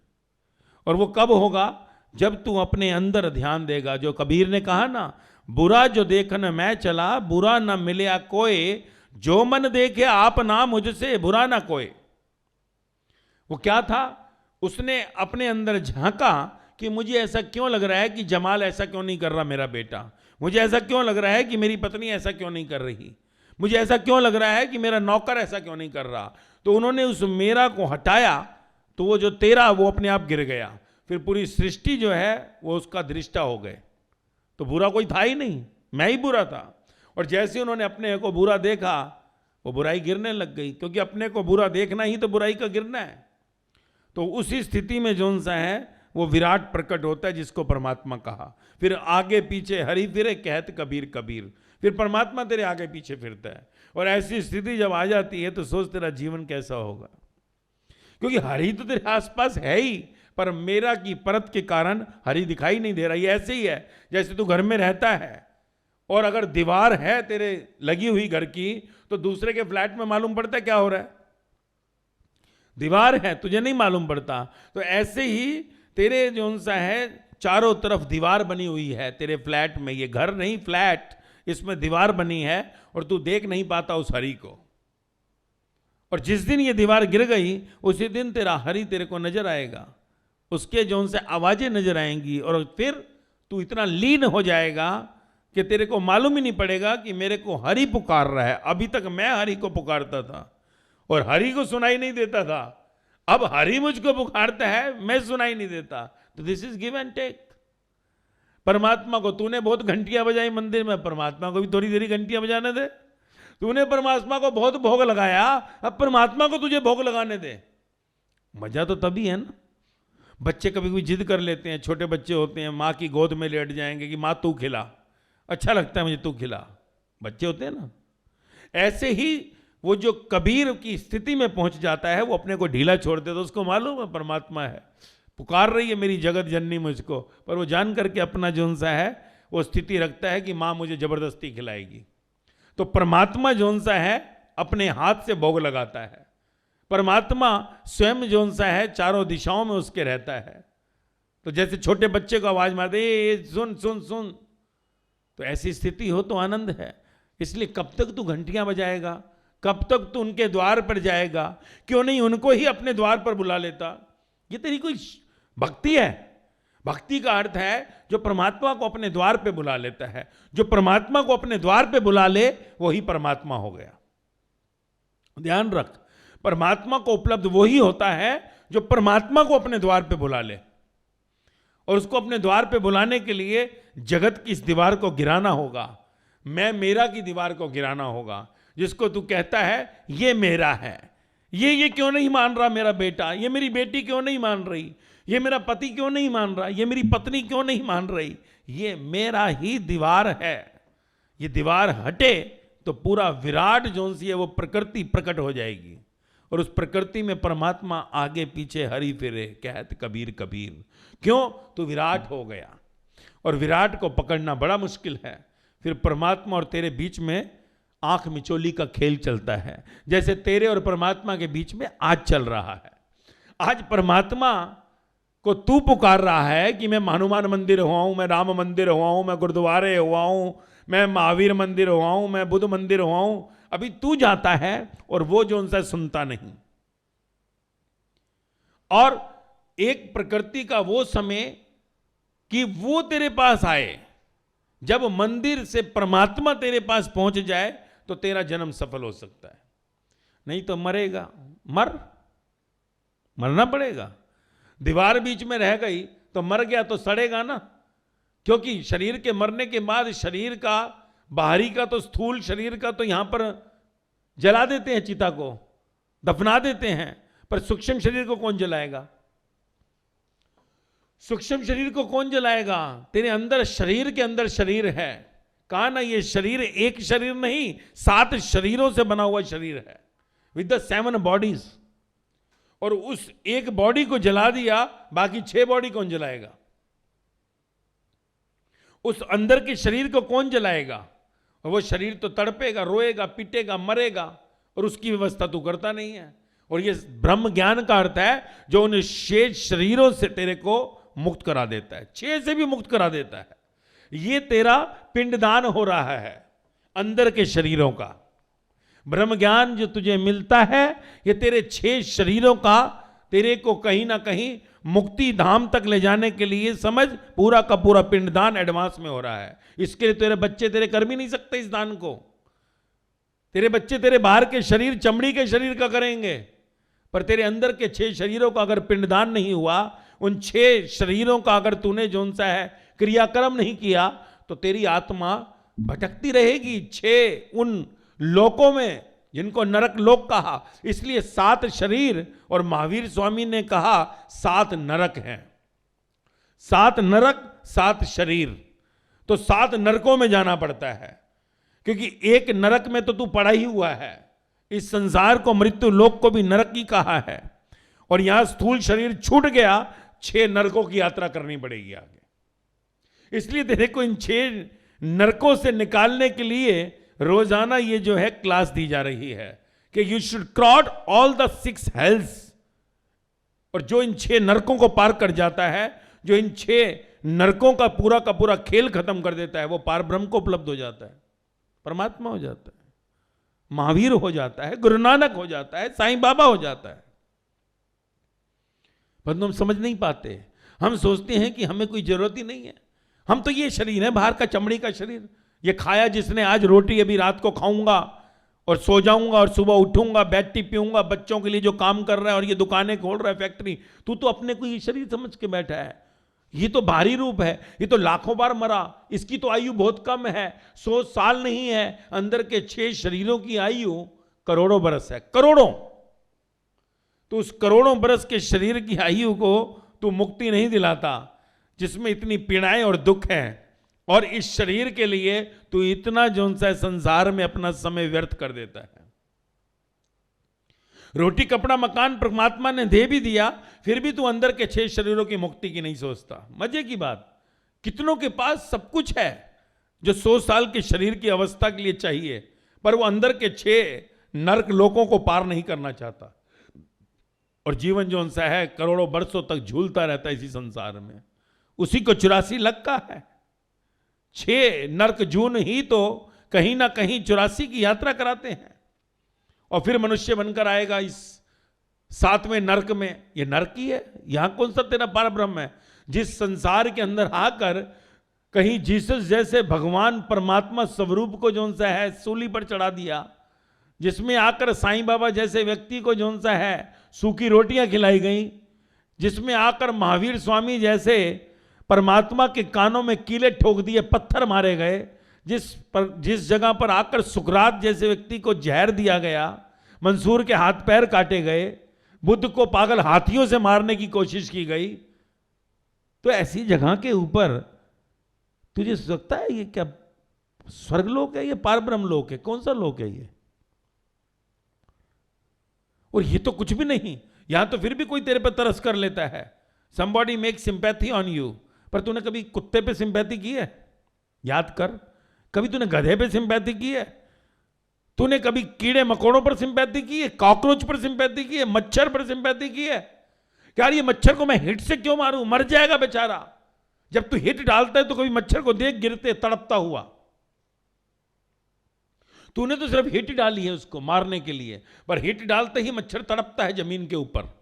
A: और वो कब होगा? जब तू अपने अंदर ध्यान देगा। जो कबीर ने कहा ना, बुरा जो देखन मैं चला, बुरा न मिलया कोई, जो मन देखे आप ना मुझसे बुरा ना कोई। वो क्या था? उसने अपने अंदर झांका कि मुझे ऐसा क्यों लग रहा है कि जमाल ऐसा क्यों नहीं कर रहा मेरा बेटा, मुझे ऐसा क्यों लग रहा है कि मेरी पत्नी ऐसा क्यों नहीं कर रही, मुझे ऐसा क्यों लग रहा है कि मेरा नौकर ऐसा क्यों नहीं कर रहा। तो उन्होंने उस मेरा को हटाया तो वो जो तेरा वो अपने आप गिर गया। फिर पूरी सृष्टि जो है वो उसका दृष्टा हो गए। तो बुरा कोई था ही नहीं, मैं ही बुरा था। और जैसे उन्होंने अपने को बुरा देखा वो बुराई गिरने लग गई, क्योंकि अपने को बुरा देखना ही तो बुराई का गिरना है। तो उसी स्थिति में जौन सा है वो विराट प्रकट होता है जिसको परमात्मा कहा। फिर आगे पीछे हरि फिरे कहत कबीर कबीर, फिर परमात्मा तेरे आगे पीछे फिरता है। और ऐसी स्थिति जब आ जाती है तो सोच तेरा जीवन कैसा होगा, क्योंकि हरि तो तेरे आसपास है ही, पर मेरा की परत के कारण हरि दिखाई नहीं दे रहा। ये ऐसे ही है जैसे तू घर में रहता है और अगर दीवार है तेरे लगी हुई घर की तो दूसरे के फ्लैट में मालूम पड़ता है क्या हो रहा है, दीवार है तुझे नहीं मालूम पड़ता। तो ऐसे ही तेरे जो सा है चारों तरफ दीवार बनी हुई है तेरे फ्लैट में, ये घर नहीं फ्लैट, इसमें दीवार बनी है और तू देख नहीं पाता उस हरि को। और जिस दिन ये दीवार गिर गई उसी दिन तेरा हरि तेरे को नजर आएगा, उसके जो से आवाजें नजर आएंगी और फिर तू इतना लीन हो जाएगा कि तेरे को मालूम ही नहीं पड़ेगा कि मेरे को हरि पुकार रहा है। अभी तक मैं हरि को पुकारता था और हरि को सुनाई नहीं देता था, अब हरि मुझको पुकारता है मैं सुनाई नहीं देता। तो this is give and take. परमात्मा को तूने बहुत घंटियां बजाई मंदिर में, परमात्मा को भी थोड़ी देरी घंटियां बजाने दे। तूने परमात्मा को बहुत भोग लगाया, अब परमात्मा को तुझे भोग लगाने दे। मजा तो तभी है ना। बच्चे कभी कभी जिद कर लेते हैं, छोटे बच्चे होते हैं, माँ की गोद में लेट जाएंगे कि माँ तू खिला, अच्छा लगता है मुझे तू खिला, बच्चे होते हैं ना। ऐसे ही वो जो कबीर की स्थिति में पहुंच जाता है वो अपने को ढीला छोड़ देता, तो उसको मालूम है परमात्मा है, पुकार रही है मेरी जगत जननी मुझको, पर वो जान करके अपना जोन सा है वो स्थिति रखता है कि माँ मुझे जबरदस्ती खिलाएगी। तो परमात्मा जोन सा है अपने हाथ से भोग लगाता है, परमात्मा स्वयं जोन सा है चारों दिशाओं में उसके रहता है। तो जैसे छोटे बच्चे को आवाज मार दे सुन सुन सुन, तो ऐसी स्थिति हो तो आनंद है। इसलिए कब तक तू घंटियां बजाएगा, कब तक तू उनके द्वार पर जाएगा, क्यों नहीं उनको ही अपने द्वार पर बुला लेता। ये तेरी कोई भक्ति है? भक्ति का अर्थ है जो परमात्मा को अपने द्वार पे बुला लेता है। जो परमात्मा को अपने द्वार पे बुला ले वही परमात्मा हो गया। ध्यान रख, परमात्मा को उपलब्ध वही होता है जो परमात्मा को अपने द्वार पे बुला ले। और उसको अपने द्वार पे बुलाने के लिए जगत की इस दीवार को गिराना होगा, मैं मेरा की दीवार को गिराना होगा। जिसको तू कहता है ये मेरा है, ये क्यों नहीं मान रहा मेरा बेटा, ये मेरी बेटी क्यों नहीं मान रही, ये मेरा पति क्यों नहीं मान रहा, ये मेरी पत्नी क्यों नहीं मान रही, ये मेरा ही दीवार है। ये दीवार हटे तो पूरा विराट जोन सी है वो प्रकृति प्रकट हो जाएगी। और उस प्रकृति में परमात्मा आगे पीछे हरि फिरे कहत कबीर कबीर। क्यों? तो विराट हो गया। और विराट को पकड़ना बड़ा मुश्किल है। फिर परमात्मा और तेरे बीच में आंख मिचोली का खेल चलता है, जैसे तेरे और परमात्मा के बीच में आज चल रहा है। आज परमात्मा को तू पुकार रहा है कि मैं हनुमान मंदिर हुआ हूं, मैं राम मंदिर हुआ हूं, मैं गुरुद्वारे हुआ हूं, मैं महावीर मंदिर हुआ हूं, मैं बुद्ध मंदिर हुआ हूं। अभी तू जाता है और वो जो उनसे सुनता नहीं। और एक प्रकृति का वो समय कि वो तेरे पास आए, जब मंदिर से परमात्मा तेरे पास पहुंच जाए तो तेरा जन्म सफल हो सकता है। नहीं तो मरेगा, मरना पड़ेगा। दीवार बीच में रह गई तो मर गया तो सड़ेगा ना, क्योंकि शरीर के मरने के बाद शरीर का बाहरी का तो स्थूल शरीर का तो यहां पर जला देते हैं, चिता को दफना देते हैं, पर सूक्ष्म शरीर को कौन जलाएगा? सूक्ष्म शरीर को कौन जलाएगा? तेरे अंदर शरीर के अंदर शरीर है। कहा ना ये शरीर एक शरीर नहीं 7 शरीरों से बना हुआ शरीर है, विद द 7 बॉडीज। और उस एक बॉडी को जला दिया, बाकी 6 बॉडी कौन जलाएगा? उस अंदर के शरीर को कौन जलाएगा? और वो शरीर तो तड़पेगा, रोएगा, पीटेगा, मरेगा, और उसकी व्यवस्था तू करता नहीं है। और ये ब्रह्म ज्ञान का अर्थ है जो उन शेष शरीरों से तेरे को मुक्त करा देता है, 6 से भी मुक्त करा देता है। ये तेरा पिंडदान हो रहा है अंदर के शरीरों का। ब्रह्म ज्ञान जो तुझे मिलता है ये तेरे 6 शरीरों का तेरे को कहीं ना कहीं मुक्ति धाम तक ले जाने के लिए समझ पूरा का पूरा पिंडदान एडवांस में हो रहा है। इसके लिए तेरे बच्चे तेरे कर भी नहीं सकते इस दान को। तेरे बच्चे तेरे बाहर के शरीर, चमड़ी के शरीर का करेंगे, पर तेरे अंदर के 6 शरीरों का अगर पिंडदान नहीं हुआ, उन 6 शरीरों का अगर तूने जोन सा है क्रियाक्रम नहीं किया, तो तेरी आत्मा भटकती रहेगी 6 उन लोकों में जिनको नरक लोक कहा। इसलिए 7 शरीर, और महावीर स्वामी ने कहा 7 नरक हैं। 7 नरक 7 शरीर, तो 7 नरकों में जाना पड़ता है, क्योंकि एक नरक में तो तू पड़ा ही हुआ है। इस संसार को, मृत्यु लोक को भी नरक ही कहा है, और यहां स्थूल शरीर छूट गया, 6 नरकों की यात्रा करनी पड़ेगी आगे। इसलिए तेरे को इन 6 नरकों से निकालने के लिए रोजाना ये जो है क्लास दी जा रही है कि you should cross all the 6 हेल्स। और जो इन 6 नरकों को पार कर जाता है, जो इन 6 नरकों का पूरा खेल खत्म कर देता है, वो पार ब्रह्म को उपलब्ध हो जाता है, परमात्मा हो जाता है, महावीर हो जाता है, गुरु नानक हो जाता है, साईं बाबा हो जाता है। पर हम समझ नहीं पाते। हम सोचते हैं कि हमें कोई जरूरत ही नहीं है, हम तो ये शरीर है बाहर का, चमड़ी का शरीर। ये खाया जिसने आज रोटी, अभी रात को खाऊंगा और सो जाऊंगा और सुबह उठूंगा, बैठ टी पीऊंगा, बच्चों के लिए जो काम कर रहा है और ये दुकानें खोल रहा है, फैक्ट्री, तू तो अपने को ये शरीर समझ के बैठा है। ये तो बाहरी रूप है, ये तो लाखों बार मरा, इसकी तो आयु बहुत कम है, 100 साल नहीं है। अंदर के 6 शरीरों की आयु करोड़ों बरस है, करोड़ों। तो उस करोड़ों बरस के शरीर की आयु को तू मुक्ति नहीं दिलाता, जिसमें इतनी पीड़ाएं और दुख हैं, और इस शरीर के लिए तू इतना जोन सा संसार में अपना समय व्यर्थ कर देता है। रोटी कपड़ा मकान परमात्मा ने दे भी दिया, फिर भी तू अंदर के 6 शरीरों की मुक्ति की नहीं सोचता। मजे की बात, कितनों के पास सब कुछ है जो 100 साल के शरीर की अवस्था के लिए चाहिए, पर वो अंदर के 6 नरक लोकों को पार नहीं करना चाहता, और जीवन जो सा है करोड़ों वर्षों तक झूलता रहता है इसी संसार में। उसी को 84 लग का है। 6 नरक जून ही तो कहीं ना कहीं 84 की यात्रा कराते हैं, और फिर मनुष्य बनकर आएगा इस 7वें नरक में। ये नरक ही है, यहां कौन सा तेरा पार ब्रह्म है? जिस संसार के अंदर आकर कहीं जीसस जैसे भगवान परमात्मा स्वरूप को जो सा है सूली पर चढ़ा दिया, जिसमें आकर साईं बाबा जैसे व्यक्ति को जो सा है सूखी रोटियां खिलाई गई, जिसमें आकर महावीर स्वामी जैसे परमात्मा के कानों में कीले ठोक दिए, पत्थर मारे गए, जिस जगह पर आकर सुकरात जैसे व्यक्ति को जहर दिया गया, मंसूर के हाथ पैर काटे गए, बुद्ध को पागल हाथियों से मारने की कोशिश की गई, तो ऐसी जगह के ऊपर तुझे लगता है ये क्या स्वर्गलोक है, ये पार ब्रह्म लोक है? कौन सा लोक है ये? और ये तो कुछ भी नहीं। यहां तो फिर भी कोई तेरे पर तरस कर लेता है, somebody makes sympathy on you, पर तूने कभी कुत्ते पे सिंपैथी की है? याद कर, कभी तूने गधे पे सिंपैथी की है? तूने कभी कीड़े मकोड़ों पर सिंपैथी की है? कॉकरोच पर सिंपैथी की है? मच्छर पर सिंपैथी की है? यार ये मच्छर को मैं हिट से क्यों मारूं, मर जाएगा बेचारा। जब तू हिट डालता है तो कभी मच्छर को देख गिरते तड़पता हुआ, तूने तो सिर्फ हिट डाली है उसको मारने के लिए, पर हिट डालते ही मच्छर तड़पता है जमीन के ऊपर।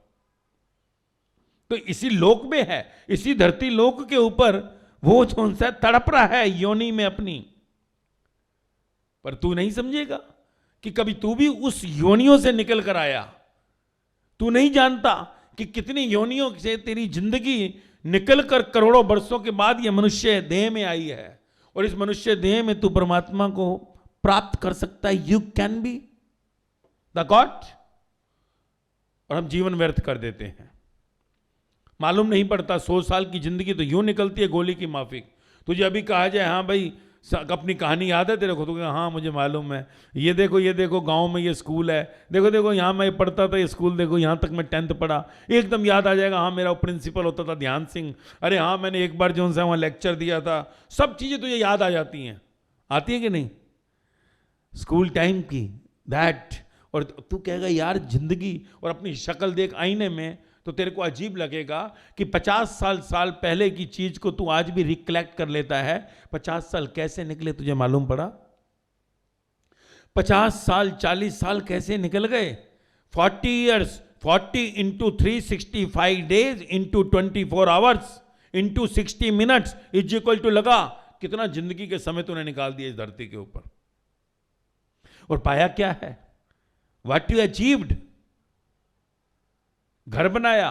A: तो इसी लोक में है, इसी धरती लोक के ऊपर वो जो सा तड़प रहा है योनि में अपनी, पर तू नहीं समझेगा कि कभी तू भी उस योनियों से निकल कर आया। तू नहीं जानता कि कितनी योनियों से तेरी जिंदगी निकल कर करोड़ों वर्षों के बाद ये मनुष्य देह में आई है, और इस मनुष्य देह में तू परमात्मा को प्राप्त कर सकता है। You can be the God. और हम जीवन व्यर्थ कर देते हैं, मालूम नहीं पड़ता। 100 साल की जिंदगी तो यूं निकलती है गोली की माफिक। तुझे अभी कहा जाए हाँ भाई अपनी कहानी याद है तेरे को, तो हाँ मुझे मालूम है, ये देखो गांव में ये स्कूल है, देखो यहाँ मैं पढ़ता था, ये स्कूल देखो यहाँ तक मैं 10th पढ़ा। एकदम याद आ जाएगा, हाँ मेरा प्रिंसिपल होता था ध्यान सिंह, अरे हाँ मैंने एक बार जो सा वहाँ लेक्चर दिया था। सब चीज़ें तुझे याद आ जाती हैं, आती है कि नहीं? स्कूल टाइम की दैट। और तू कहेगा यार जिंदगी, और अपनी शक्ल देख आईने में तो तेरे को अजीब लगेगा कि 50 साल पहले की चीज को तू आज भी रिकलेक्ट कर लेता है। 50 साल कैसे निकले तुझे मालूम पड़ा? 50 साल 40 साल कैसे निकल गए? 40 years
B: 40 into 365 days into 24 hours into 60 minutes is equal to लगा कितना जिंदगी के समय तूने निकाल दिया इस धरती के ऊपर, और पाया क्या है? What you achieved. घर बनाया,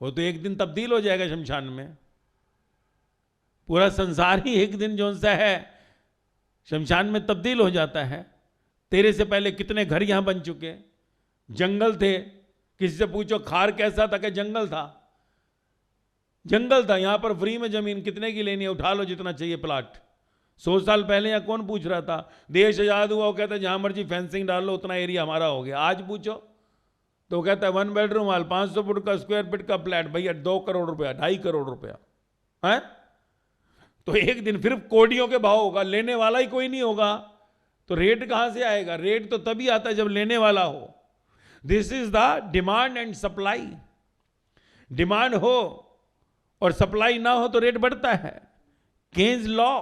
B: वो तो एक दिन तब्दील हो जाएगा शमशान में। पूरा संसार ही एक दिन जो सा है शमशान में तब्दील हो जाता है। तेरे से पहले कितने घर यहां बन चुके, जंगल थे, किसी से पूछो खार कैसा था, कि जंगल था, जंगल था। यहां पर फ्री में जमीन कितने की लेनी है, उठा लो जितना चाहिए प्लाट। 100 साल पहले यहां कौन पूछ रहा था? देश आजाद हुआ, वो कहता है जहां मर्जी फेंसिंग डाल लो उतना एरिया हमारा हो गया। आज पूछो तो कहता है 1 बेडरूम हाल 500 फुट का स्क्वायर फीट का फ्लैट, भैया 2 करोड़ रुपया, 2.5 करोड़ रुपया है। तो एक दिन फिर कोडियों के भाव होगा, लेने वाला ही कोई नहीं होगा, तो रेट कहां से आएगा? रेट तो तभी आता है जब लेने वाला हो। This is the demand and supply. Demand हो और सप्लाई ना हो तो रेट बढ़ता है। केन्स लॉ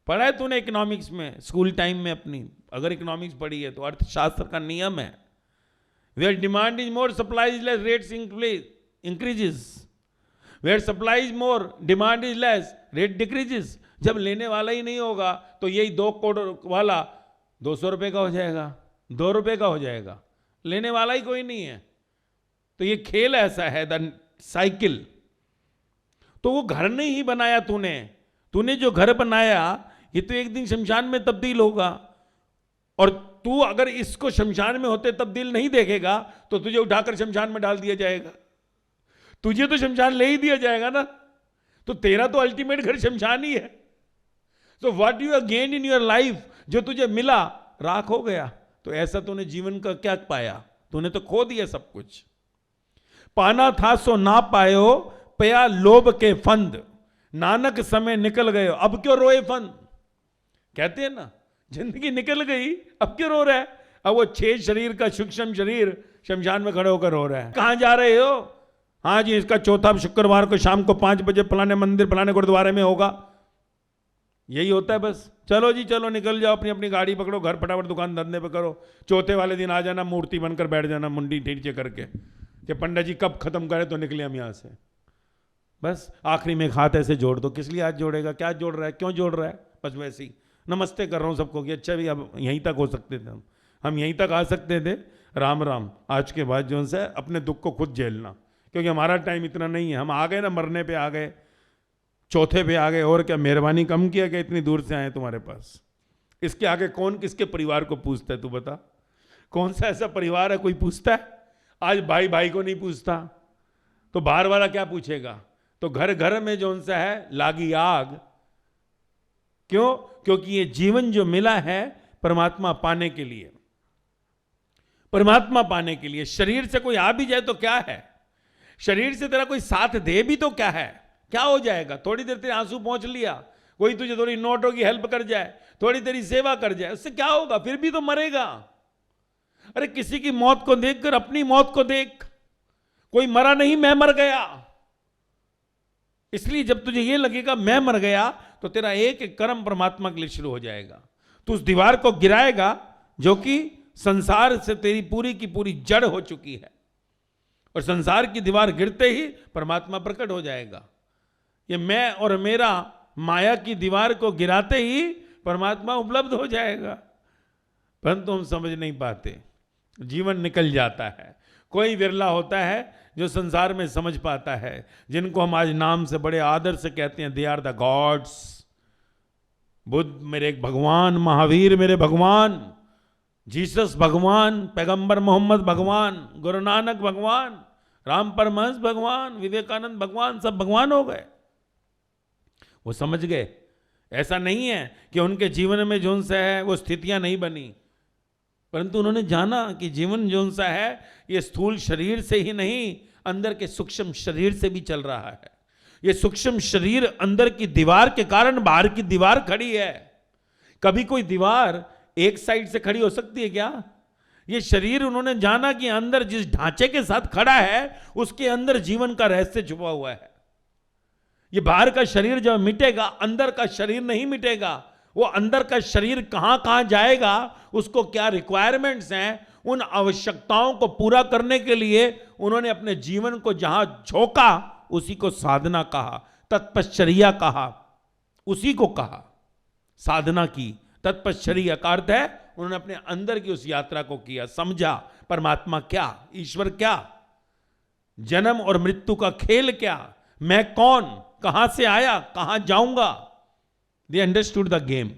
B: पढ़ा है तूने इकोनॉमिक्स में, स्कूल टाइम में अपनी, अगर इकोनॉमिक्स पढ़ी है तो अर्थशास्त्र का नियम है, where demand is more supply is less rates increases, where supply is more demand is less rate decreases. जब लेने वाला ही नहीं होगा तो यही 2 करोड़ वाला 200 रुपए का हो जाएगा, 2 रुपए का हो जाएगा, लेने वाला ही कोई नहीं है। तो ये खेल ऐसा है, द साइकिल। तो वो घर नहीं ही बनाया तूने, तूने जो घर बनाया ये तो एक दिन शमशान में तब्दील होगा। और तू अगर इसको शमशान में होते तब्दील नहीं देखेगा तो तुझे उठाकर शमशान में डाल दिया जाएगा, तुझे तो शमशान ले ही दिया जाएगा ना। तो तेरा तो अल्टीमेट घर शमशान ही है। So what you have gained in your life, जो तुझे मिला राख हो गया। तो ऐसा तूने जीवन का क्या पाया? तूने तो खो दिया सब कुछ। पाना था सो ना पायो, पया लोभ के फंद, नानक समय निकल गए अब क्यों रोए फंद। कहते हैं ना जिंदगी निकल गई अब क्यों रो रहा है। अब वो 6 शरीर का सूक्ष्म शरीर शमशान में खड़े होकर रो रहा है। कहां जा रहे हो? हाँ जी, इसका चौथा शुक्रवार को शाम को 5 बजे फलाने मंदिर फलाने गुरुद्वारे में होगा। यही होता है बस। चलो जी चलो, निकल जाओ, अपनी अपनी गाड़ी पकड़ो, घर फटाफट दुकान धंधे पे करो। चौथे वाले दिन आ जाना, मूर्ति बनकर बैठ जाना मुंडी नीचे करके कि पंडित जी कब खत्म करे तो निकले हम यहां से। बस आखिरी में एक हाथ ऐसे जोड़ दो। किस लिए हाथ जोड़ेगा? क्या जोड़ रहा है, क्यों जोड़ रहा है? बस वैसे ही नमस्ते कर रहा हूं सबको कि अच्छा भी अब यहीं तक हो सकते थे, हम यहीं तक आ सकते थे। राम राम। आज के बाद जो है अपने दुख को खुद झेलना, क्योंकि हमारा टाइम इतना नहीं है। हम आ गए ना, मरने पे आ गए, चौथे पे आ गए, और क्या मेहरबानी कम किया कि इतनी दूर से आए तुम्हारे पास। इसके आगे कौन किसके परिवार को पूछता है? तू बता, कौन सा ऐसा परिवार है कोई पूछता है? आज भाई भाई को नहीं पूछता तो बाहर वाला क्या पूछेगा? तो घर घर में जो सा है लागी आग। क्यों? क्योंकि ये जीवन जो मिला है परमात्मा पाने के लिए, परमात्मा पाने के लिए। शरीर से कोई आ भी जाए तो क्या है, शरीर से तेरा कोई साथ दे भी तो क्या है, क्या हो जाएगा? थोड़ी देर तेरे आंसू पहुंच लिया, कोई तुझे थोड़ी नोटों की हेल्प कर जाए, थोड़ी तेरी सेवा कर जाए, उससे क्या होगा? फिर भी तो मरेगा। अरे किसी की मौत को देखकर अपनी मौत को देख। कोई मरा नहीं, मैं मर गया। इसलिए जब तुझे ये लगेगा मैं मर गया तो तेरा एक एक कर्म परमात्मा के लिए शुरू हो जाएगा। तू उस दीवार को गिराएगा जो कि संसार से तेरी पूरी की पूरी जड़ हो चुकी है, और संसार की दीवार गिरते ही परमात्मा प्रकट हो जाएगा। ये मैं और मेरा माया की दीवार को गिराते ही परमात्मा उपलब्ध हो जाएगा, परंतु हम समझ नहीं पाते, जीवन निकल जाता है। कोई विरला होता है जो संसार में समझ पाता है, जिनको हम आज नाम से बड़े आदर से कहते हैं, they are the gods. Buddha मेरे एक भगवान, महावीर मेरे भगवान, जीसस भगवान, पैगंबर मोहम्मद भगवान, गुरु नानक भगवान, राम परमहंस भगवान, विवेकानंद भगवान, सब भगवान हो गए। वो समझ गए। ऐसा नहीं है कि उनके जीवन में जो सा है वो स्थितियां नहीं बनी, परंतु उन्होंने जाना कि जीवन जो सा है ये स्थूल शरीर से ही नहीं, अंदर के सूक्ष्म शरीर से भी चल रहा है। ये सूक्ष्म शरीर अंदर की दीवार के कारण बाहर की दीवार खड़ी है। कभी कोई दीवार एक साइड से खड़ी हो सकती है क्या? ये शरीर उन्होंने जाना कि अंदर जिस ढांचे के साथ खड़ा है उसके अंदर जीवन का रहस्य छुपा हुआ है। ये बाहर का शरीर जब मिटेगा, अंदर का शरीर नहीं मिटेगा। वो अंदर का शरीर कहां कहां जाएगा, उसको क्या रिक्वायरमेंट्स हैं, उन आवश्यकताओं को पूरा करने के लिए उन्होंने अपने जीवन को जहां झोंका उसी को साधना कहा, तत्पश्चर्या कहा, उसी को कहा साधना की। तत्पश्चर्या का अर्थ है उन्होंने अपने अंदर की उस यात्रा को किया, समझा परमात्मा क्या, ईश्वर क्या, जन्म और मृत्यु का खेल क्या, मैं कौन, कहां से आया, कहां जाऊंगा। They understood the game.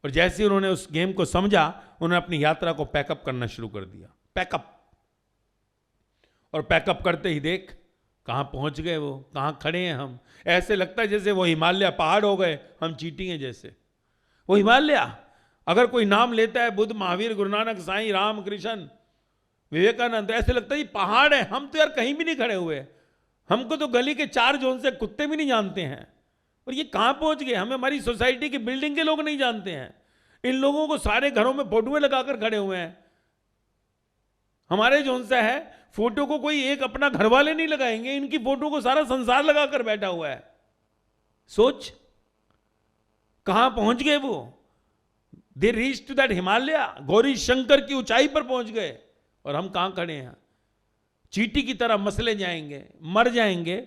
B: और जैसे ही उन्होंने उस गेम को समझा, उन्होंने अपनी यात्रा को पैकअप करना शुरू कर दिया। पैकअप, और पैकअप करते ही देख कहां पहुंच गए वो, कहां खड़े हैं हम। ऐसे लगता है जैसे वो हिमालय पहाड़ हो गए, हम चींटी हैं जैसे। वो हिमालय, अगर कोई नाम लेता है बुद्ध, महावीर, गुरु नानक, साईं, राम, कृष्ण, विवेकानंद, ऐसे लगता है ये पहाड़ है, हम तो यार कहीं भी नहीं खड़े हुए, हमको तो गली के 4 जोन से कुत्ते भी नहीं जानते हैं। और ये कहां पहुंच गए, हमें हमारी सोसाइटी की बिल्डिंग के लोग नहीं जानते हैं। इन लोगों को सारे घरों में फोटोएं लगाकर खड़े हुए हैं। हमारे जोन सा है, फोटो को कोई एक अपना घर वाले नहीं लगाएंगे, इनकी फोटो को सारा संसार लगाकर बैठा हुआ है। सोच कहां पहुंच गए वो। They reach to that Himalaya, Gauri Shankar की ऊंचाई पर पहुंच गए, और हम कहां खड़े हैं, चींटी की तरह मसले जाएंगे, मर जाएंगे।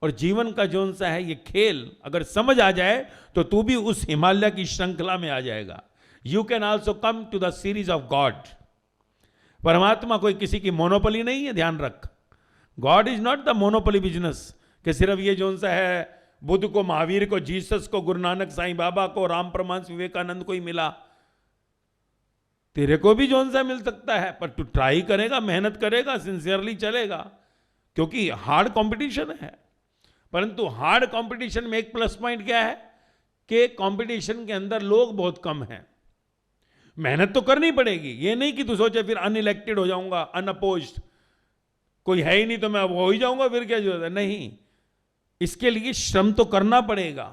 B: और जीवन का जोन सा है ये खेल अगर समझ आ जाए तो तू भी उस हिमालय की श्रृंखला में आ जाएगा। You can also come to the series of God. परमात्मा कोई किसी की मोनोपोली नहीं है, ध्यान रख। God is not the monopoly business कि सिर्फ ये जोन सा है बुद्ध को, महावीर को, जीसस को, गुरु नानक, साईं बाबा को, राम परमहंस, विवेकानंद को ही मिला। तेरे को भी जोन सा मिल सकता है, पर तू ट्राई करेगा, मेहनत करेगा, सिंसियरली चलेगा, क्योंकि हार्ड कंपटीशन है। परंतु हार्ड कंपटीशन में एक प्लस पॉइंट क्या है कि कंपटीशन के अंदर लोग बहुत कम हैं। मेहनत तो करनी पड़ेगी, ये नहीं कि तू सोचे फिर अनइलेक्टेड हो जाऊंगा, अनअपोज्ड, कोई है ही नहीं तो मैं अब हो ही जाऊंगा, फिर क्या जरूरत है। नहीं, इसके लिए श्रम तो करना पड़ेगा।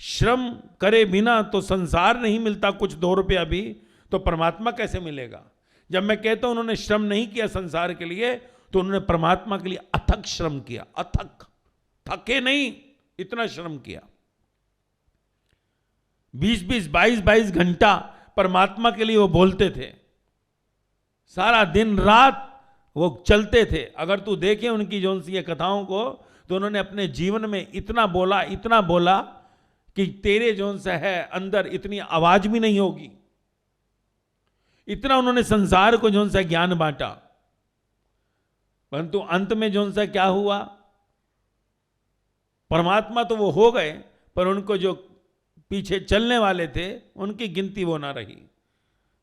B: श्रम करे बिना तो संसार नहीं मिलता। कुछ 2 रुपया भी तो परमात्मा कैसे मिलेगा। जब मैं कहता हूं उन्होंने श्रम नहीं किया संसार के लिए, तो उन्होंने परमात्मा के लिए अथक श्रम किया। अथक, थके नहीं, इतना श्रम किया। 20-20, 22-22 घंटा परमात्मा के लिए वो बोलते थे, सारा दिन रात वो चलते थे। अगर तू देखे उनकी जो सी कथाओं को, तो उन्होंने अपने जीवन में इतना बोला कि तेरे जो सा है अंदर इतनी आवाज भी नहीं होगी। इतना उन्होंने संसार को जो सा ज्ञान बांटा। परंतु अंत में जो सा क्या हुआ, परमात्मा तो वो हो गए, पर उनको जो पीछे चलने वाले थे उनकी गिनती वो ना रही।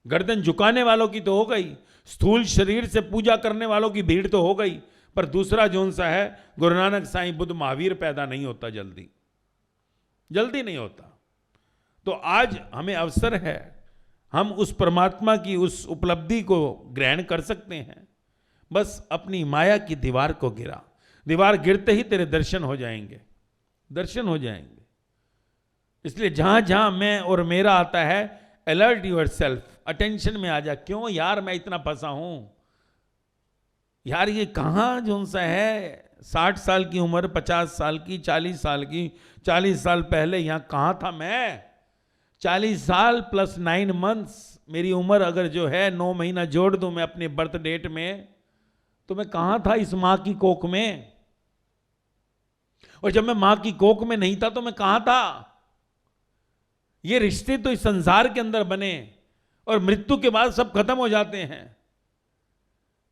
B: गर्दन झुकाने वालों की तो हो गई, स्थूल शरीर से पूजा करने वालों की भीड़ तो हो गई, पर दूसरा जोन सा है गुरु नानक, साईं, बुद्ध, महावीर पैदा नहीं होता जल्दी नहीं होता। तो आज हमें अवसर है, हम उस परमात्मा की उस उपलब्धि को ग्रहण कर सकते हैं। बस अपनी माया की दीवार को गिरा, दीवार गिरते ही तेरे दर्शन हो जाएंगे। इसलिए जहां जहां मैं और मेरा आता है, अलर्ट यूर सेल्फ, अटेंशन में आ जा। क्यों यार मैं इतना फंसा हूं यार, ये कहां जोन सा है 60 साल की उम्र, 50 साल की, 40 साल की, 40 साल पहले यहां कहां था मैं। 40 साल प्लस 9 मंथ्स मेरी उम्र अगर जो है 9 महीना जोड़ दूं मैं अपने बर्थ डेट में, तो मैं कहां था इस मां की कोख में। और जब मैं मां की कोख में नहीं था तो मैं कहां था। ये रिश्ते तो इस संसार के अंदर बने और मृत्यु के बाद सब खत्म हो जाते हैं।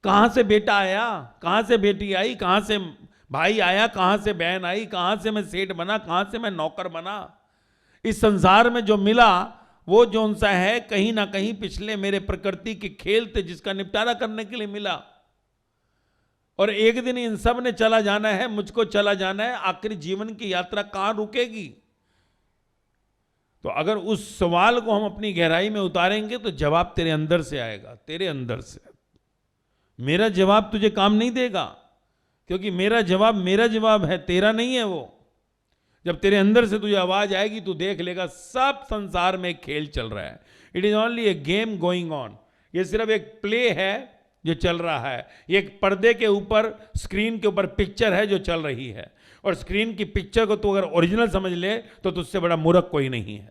B: कहां से बेटा आया, कहां से बेटी आई, कहां से भाई आया, कहां से बहन आई, कहां से मैं सेठ बना, कहां से मैं नौकर बना। इस संसार में जो मिला वो जोन सा है कहीं ना कहीं पिछले मेरे प्रकृति के खेल थे, जिसका निपटारा करने के लिए मिला। और एक दिन इन सब ने चला जाना है, मुझको चला जाना है। आखिर जीवन की यात्रा कहां रुकेगी। तो अगर उस सवाल को हम अपनी गहराई में उतारेंगे तो जवाब तेरे अंदर से आएगा, तेरे अंदर से। मेरा जवाब तुझे काम नहीं देगा, क्योंकि मेरा जवाब है, तेरा नहीं है वो। जब तेरे अंदर से तुझे आवाज आएगी तो देख लेगा सब संसार में एक खेल चल रहा है। It is only A game going on. ये सिर्फ एक प्ले है जो चल रहा है। ये एक पर्दे के ऊपर, स्क्रीन के ऊपर पिक्चर है जो चल रही है। और स्क्रीन की पिक्चर को तू अगर ओरिजिनल समझ ले तो तुझसे बड़ा मूर्ख कोई नहीं है।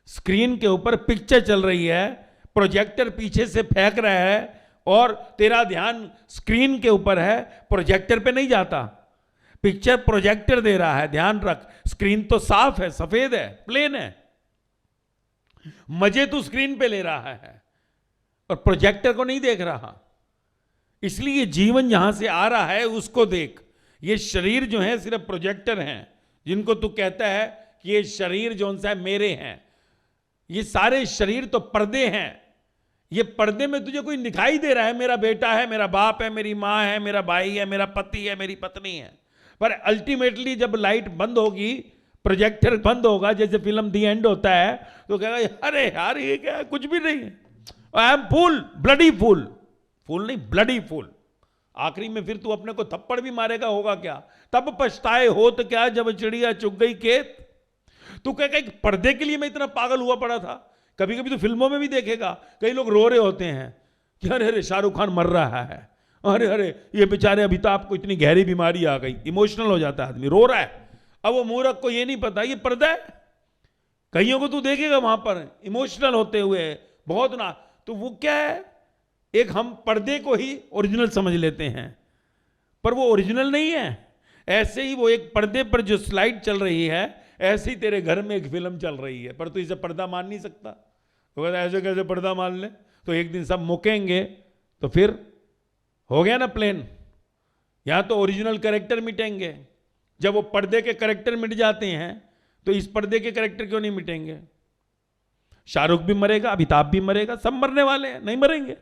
B: स्क्रीन के ऊपर पिक्चर चल रही है, प्रोजेक्टर पीछे से फेंक रहा है और तेरा ध्यान स्क्रीन के ऊपर है, प्रोजेक्टर पे नहीं जाता। पिक्चर प्रोजेक्टर दे रहा है, ध्यान रख, स्क्रीन तो साफ है, सफेद है, प्लेन है, मजे तू स्क्रीन पे ले रहा है और प्रोजेक्टर को नहीं देख रहा। इसलिए जीवन जहां से आ रहा है उसको देख। ये शरीर जो है सिर्फ प्रोजेक्टर हैं, जिनको तू कहता है कि ये शरीर जो सा है मेरे हैं, ये सारे शरीर तो पर्दे हैं। ये पर्दे में तुझे कोई दिखाई दे रहा है, मेरा बेटा है, मेरा बाप है, मेरी माँ है, मेरा भाई है, मेरा पति है, मेरी पत्नी है, पर अल्टीमेटली जब लाइट बंद होगी, प्रोजेक्टर बंद होगा, जैसे फिल्म दी एंड होता है, तो कहेगा अरे यार ये क्या है, कुछ भी नहीं है, I am fool, bloody fool, फूल नहीं ब्लडी फूल। आखिरी में फिर तू अपने को थप्पड़ भी मारेगा, होगा क्या, तब पछताए हो तो क्या जब चिड़िया चुग गई खेत। तू कहेगा एक पर्दे के लिए मैं इतना पागल हुआ पड़ा था। कभी कभी तो फिल्मों में भी देखेगा, कई लोग रो रहे होते हैं कि अरे अरे शाहरुख खान मर रहा है, अरे अरे ये बेचारे अमिताभ को इतनी गहरी बीमारी आ गई, इमोशनल हो जाता है आदमी, रो रहा है। अब वो मूर्ख को ये नहीं पता ये पर्दा है। कईयों को तू देखेगा वहां पर इमोशनल होते हुए बहुत ना, तो वो क्या है, एक हम पर्दे को ही ओरिजिनल समझ लेते हैं, पर वो ओरिजिनल नहीं है। ऐसे ही वो एक पर्दे पर जो स्लाइड चल रही है, ऐसे ही तेरे घर में एक फिल्म चल रही है, पर तू इसे पर्दा मान नहीं सकता। तो कहता ऐसे कैसे पर्दा मान ले, तो एक दिन सब मुकेंगे तो फिर हो गया ना प्लेन। यहां तो ओरिजिनल कैरेक्टर मिटेंगे। जब वो पर्दे के कैरेक्टर मिट जाते हैं तो इस पर्दे के कैरेक्टर क्यों नहीं मिटेंगे। शाहरुख भी मरेगा, अमिताभ भी मरेगा, सब मरने वाले हैं, नहीं मरेंगे।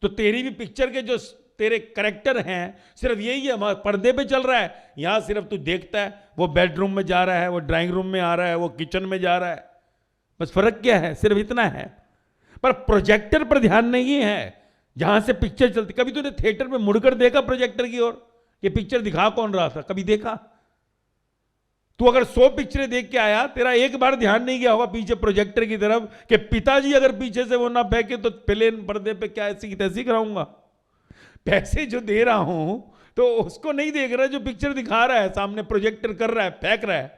B: तो तेरी भी पिक्चर के जो तेरे कैरेक्टर हैं सिर्फ यही है, पर्दे पे चल रहा है। यहां सिर्फ तू देखता है, वो बेडरूम में जा रहा है, वो ड्राइंग रूम में आ रहा है, वो किचन में जा रहा है, बस फर्क क्या है, सिर्फ इतना है। पर प्रोजेक्टर पर ध्यान नहीं है जहां से पिक्चर चलती। कभी तूने थिएटर में मुड़कर देखा प्रोजेक्टर की ओर, ये पिक्चर दिखा कौन रहा था, कभी देखा? तू अगर 100 पिक्चरें देख के आया, तेरा एक बार ध्यान नहीं गया होगा पीछे प्रोजेक्टर की तरफ कि पिताजी अगर पीछे से वो ना फेंके तो प्लेन पर्दे पे क्या ऐसी की तैसी कराऊंगा। पैसे जो दे रहा हूं तो उसको नहीं देख रहा जो पिक्चर दिखा रहा है, सामने प्रोजेक्टर कर रहा है, फेंक रहा है।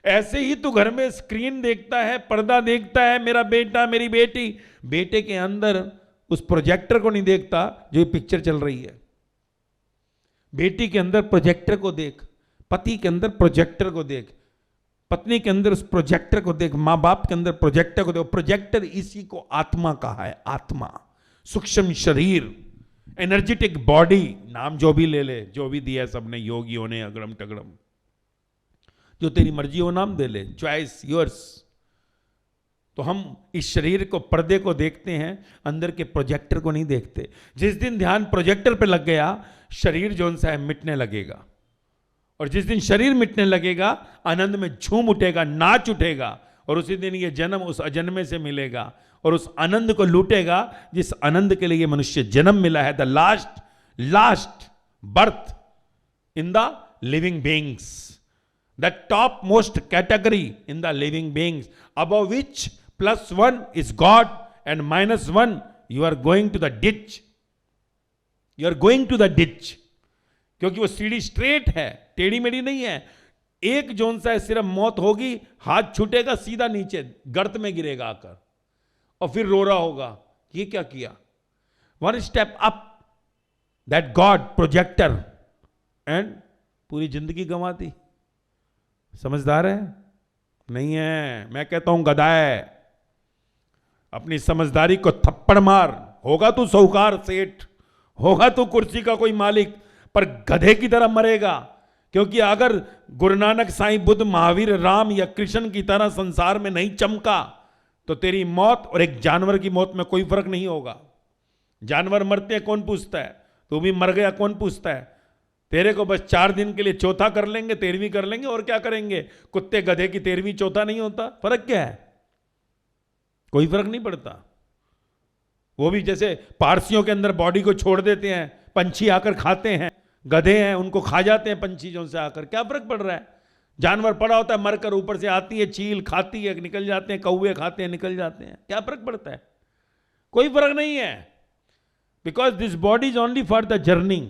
B: ऐसे ही तू घर में स्क्रीन देखता है, पर्दा देखता है, मेरा बेटा मेरी बेटी, बेटे के अंदर उस प्रोजेक्टर को नहीं देखता जो ये पिक्चर चल रही है। बेटी के अंदर प्रोजेक्टर को देख, पति के अंदर प्रोजेक्टर को देख, पत्नी के अंदर उस प्रोजेक्टर को देख, मां बाप के अंदर प्रोजेक्टर को देख। प्रोजेक्टर इसी को आत्मा कहा है। आत्मा, सूक्ष्म शरीर, एनर्जेटिक बॉडी, नाम जो भी ले ले, जो भी दिया सबने, योगियों ने, अगड़म टगड़म, जो तेरी मर्जी हो नाम दे ले, चॉइस योर्स। तो हम इस शरीर को, पर्दे को देखते हैं, अंदर के प्रोजेक्टर को नहीं देखते। जिस दिन ध्यान प्रोजेक्टर पे लग गया, शरीर जो सा है मिटने लगेगा, और जिस दिन शरीर मिटने लगेगा आनंद में झूम उठेगा, नाच उठेगा, और उसी दिन ये जन्म उस अजन्मे से मिलेगा और उस आनंद को लूटेगा जिस आनंद के लिए ये मनुष्य जन्म मिला है। The last birth in the living beings, the top most category in the living beings, above which +1 is God and -1 you are going to the ditch. You are going to the ditch. क्योंकि वो सीढ़ी स्ट्रेट है, टेढ़ी मेढ़ी नहीं है। एक जोन सा है, सिर्फ मौत होगी, हाथ छूटेगा, सीधा नीचे गर्त में गिरेगा आकर, और फिर रो रहा होगा ये क्या किया। 1 step up, that God projector, and पूरी जिंदगी गंवा दी। समझदार है? नहीं है। मैं कहता हूं गधा है। अपनी समझदारी को थप्पड़ मार। होगा तू साहूकार सेठ, होगा तू कुर्सी का कोई मालिक, पर गधे की तरह मरेगा। क्योंकि अगर गुरु नानक, साईं बुद्ध, महावीर, राम या कृष्ण की तरह संसार में नहीं चमका तो तेरी मौत और एक जानवर की मौत में कोई फर्क नहीं होगा। जानवर मरते हैं, कौन पूछता है? तू भी मर गया, कौन पूछता है? तेरे को बस 4 दिन के लिए चौथा कर लेंगे, 13वीं कर लेंगे, और क्या करेंगे? कुत्ते गधे की 13वीं चौथा नहीं होता। फर्क क्या है? कोई फर्क नहीं पड़ता। वो भी जैसे पारसियों के अंदर बॉडी को छोड़ देते हैं, पंछी आकर खाते हैं, गधे हैं उनको खा जाते हैं पंछी जो से आकर, क्या फर्क पड़ रहा है? जानवर पड़ा होता है, मरकर ऊपर से आती है चील, खाती है, निकल जाते हैं, कौवे खाते हैं, निकल जाते हैं, क्या फर्क पड़ता है? कोई फर्क नहीं है। Because this body is only for the journey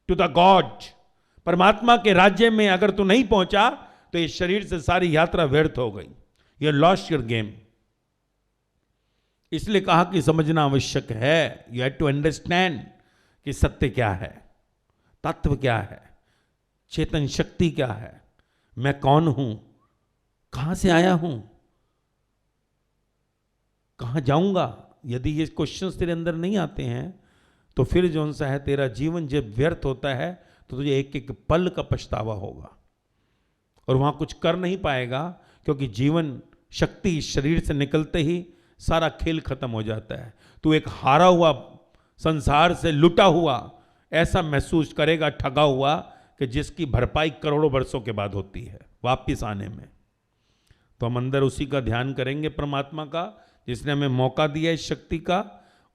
B: to the God. परमात्मा के राज्य में अगर तू नहीं पहुंचा तो इस शरीर से सारी यात्रा व्यर्थ हो गई। You lost your game. इसलिए कहा कि समझना आवश्यक है। यू हैव टू अंडरस्टैंड कि सत्य क्या है, तत्व क्या है, चेतन शक्ति क्या है, मैं कौन हूं, कहां से आया हूं, कहां जाऊंगा। यदि ये क्वेश्चंस तेरे अंदर नहीं आते हैं तो फिर जो सा है तेरा जीवन जब व्यर्थ होता है तो तुझे एक एक पल का पछतावा होगा और वहां कुछ कर नहीं पाएगा, क्योंकि जीवन शक्ति शरीर से निकलते ही सारा खेल खत्म हो जाता है। तू एक हारा हुआ, संसार से लुटा हुआ ऐसा महसूस करेगा, ठगा हुआ, कि जिसकी भरपाई करोड़ों वर्षों के बाद होती है वापिस आने में। तो हम अंदर उसी का ध्यान करेंगे, परमात्मा का, जिसने हमें मौका दिया इस शक्ति का,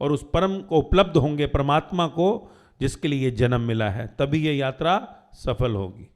B: और उस परम को उपलब्ध होंगे, परमात्मा को जिसके लिए ये जन्म मिला है, तभी ये यात्रा सफल होगी।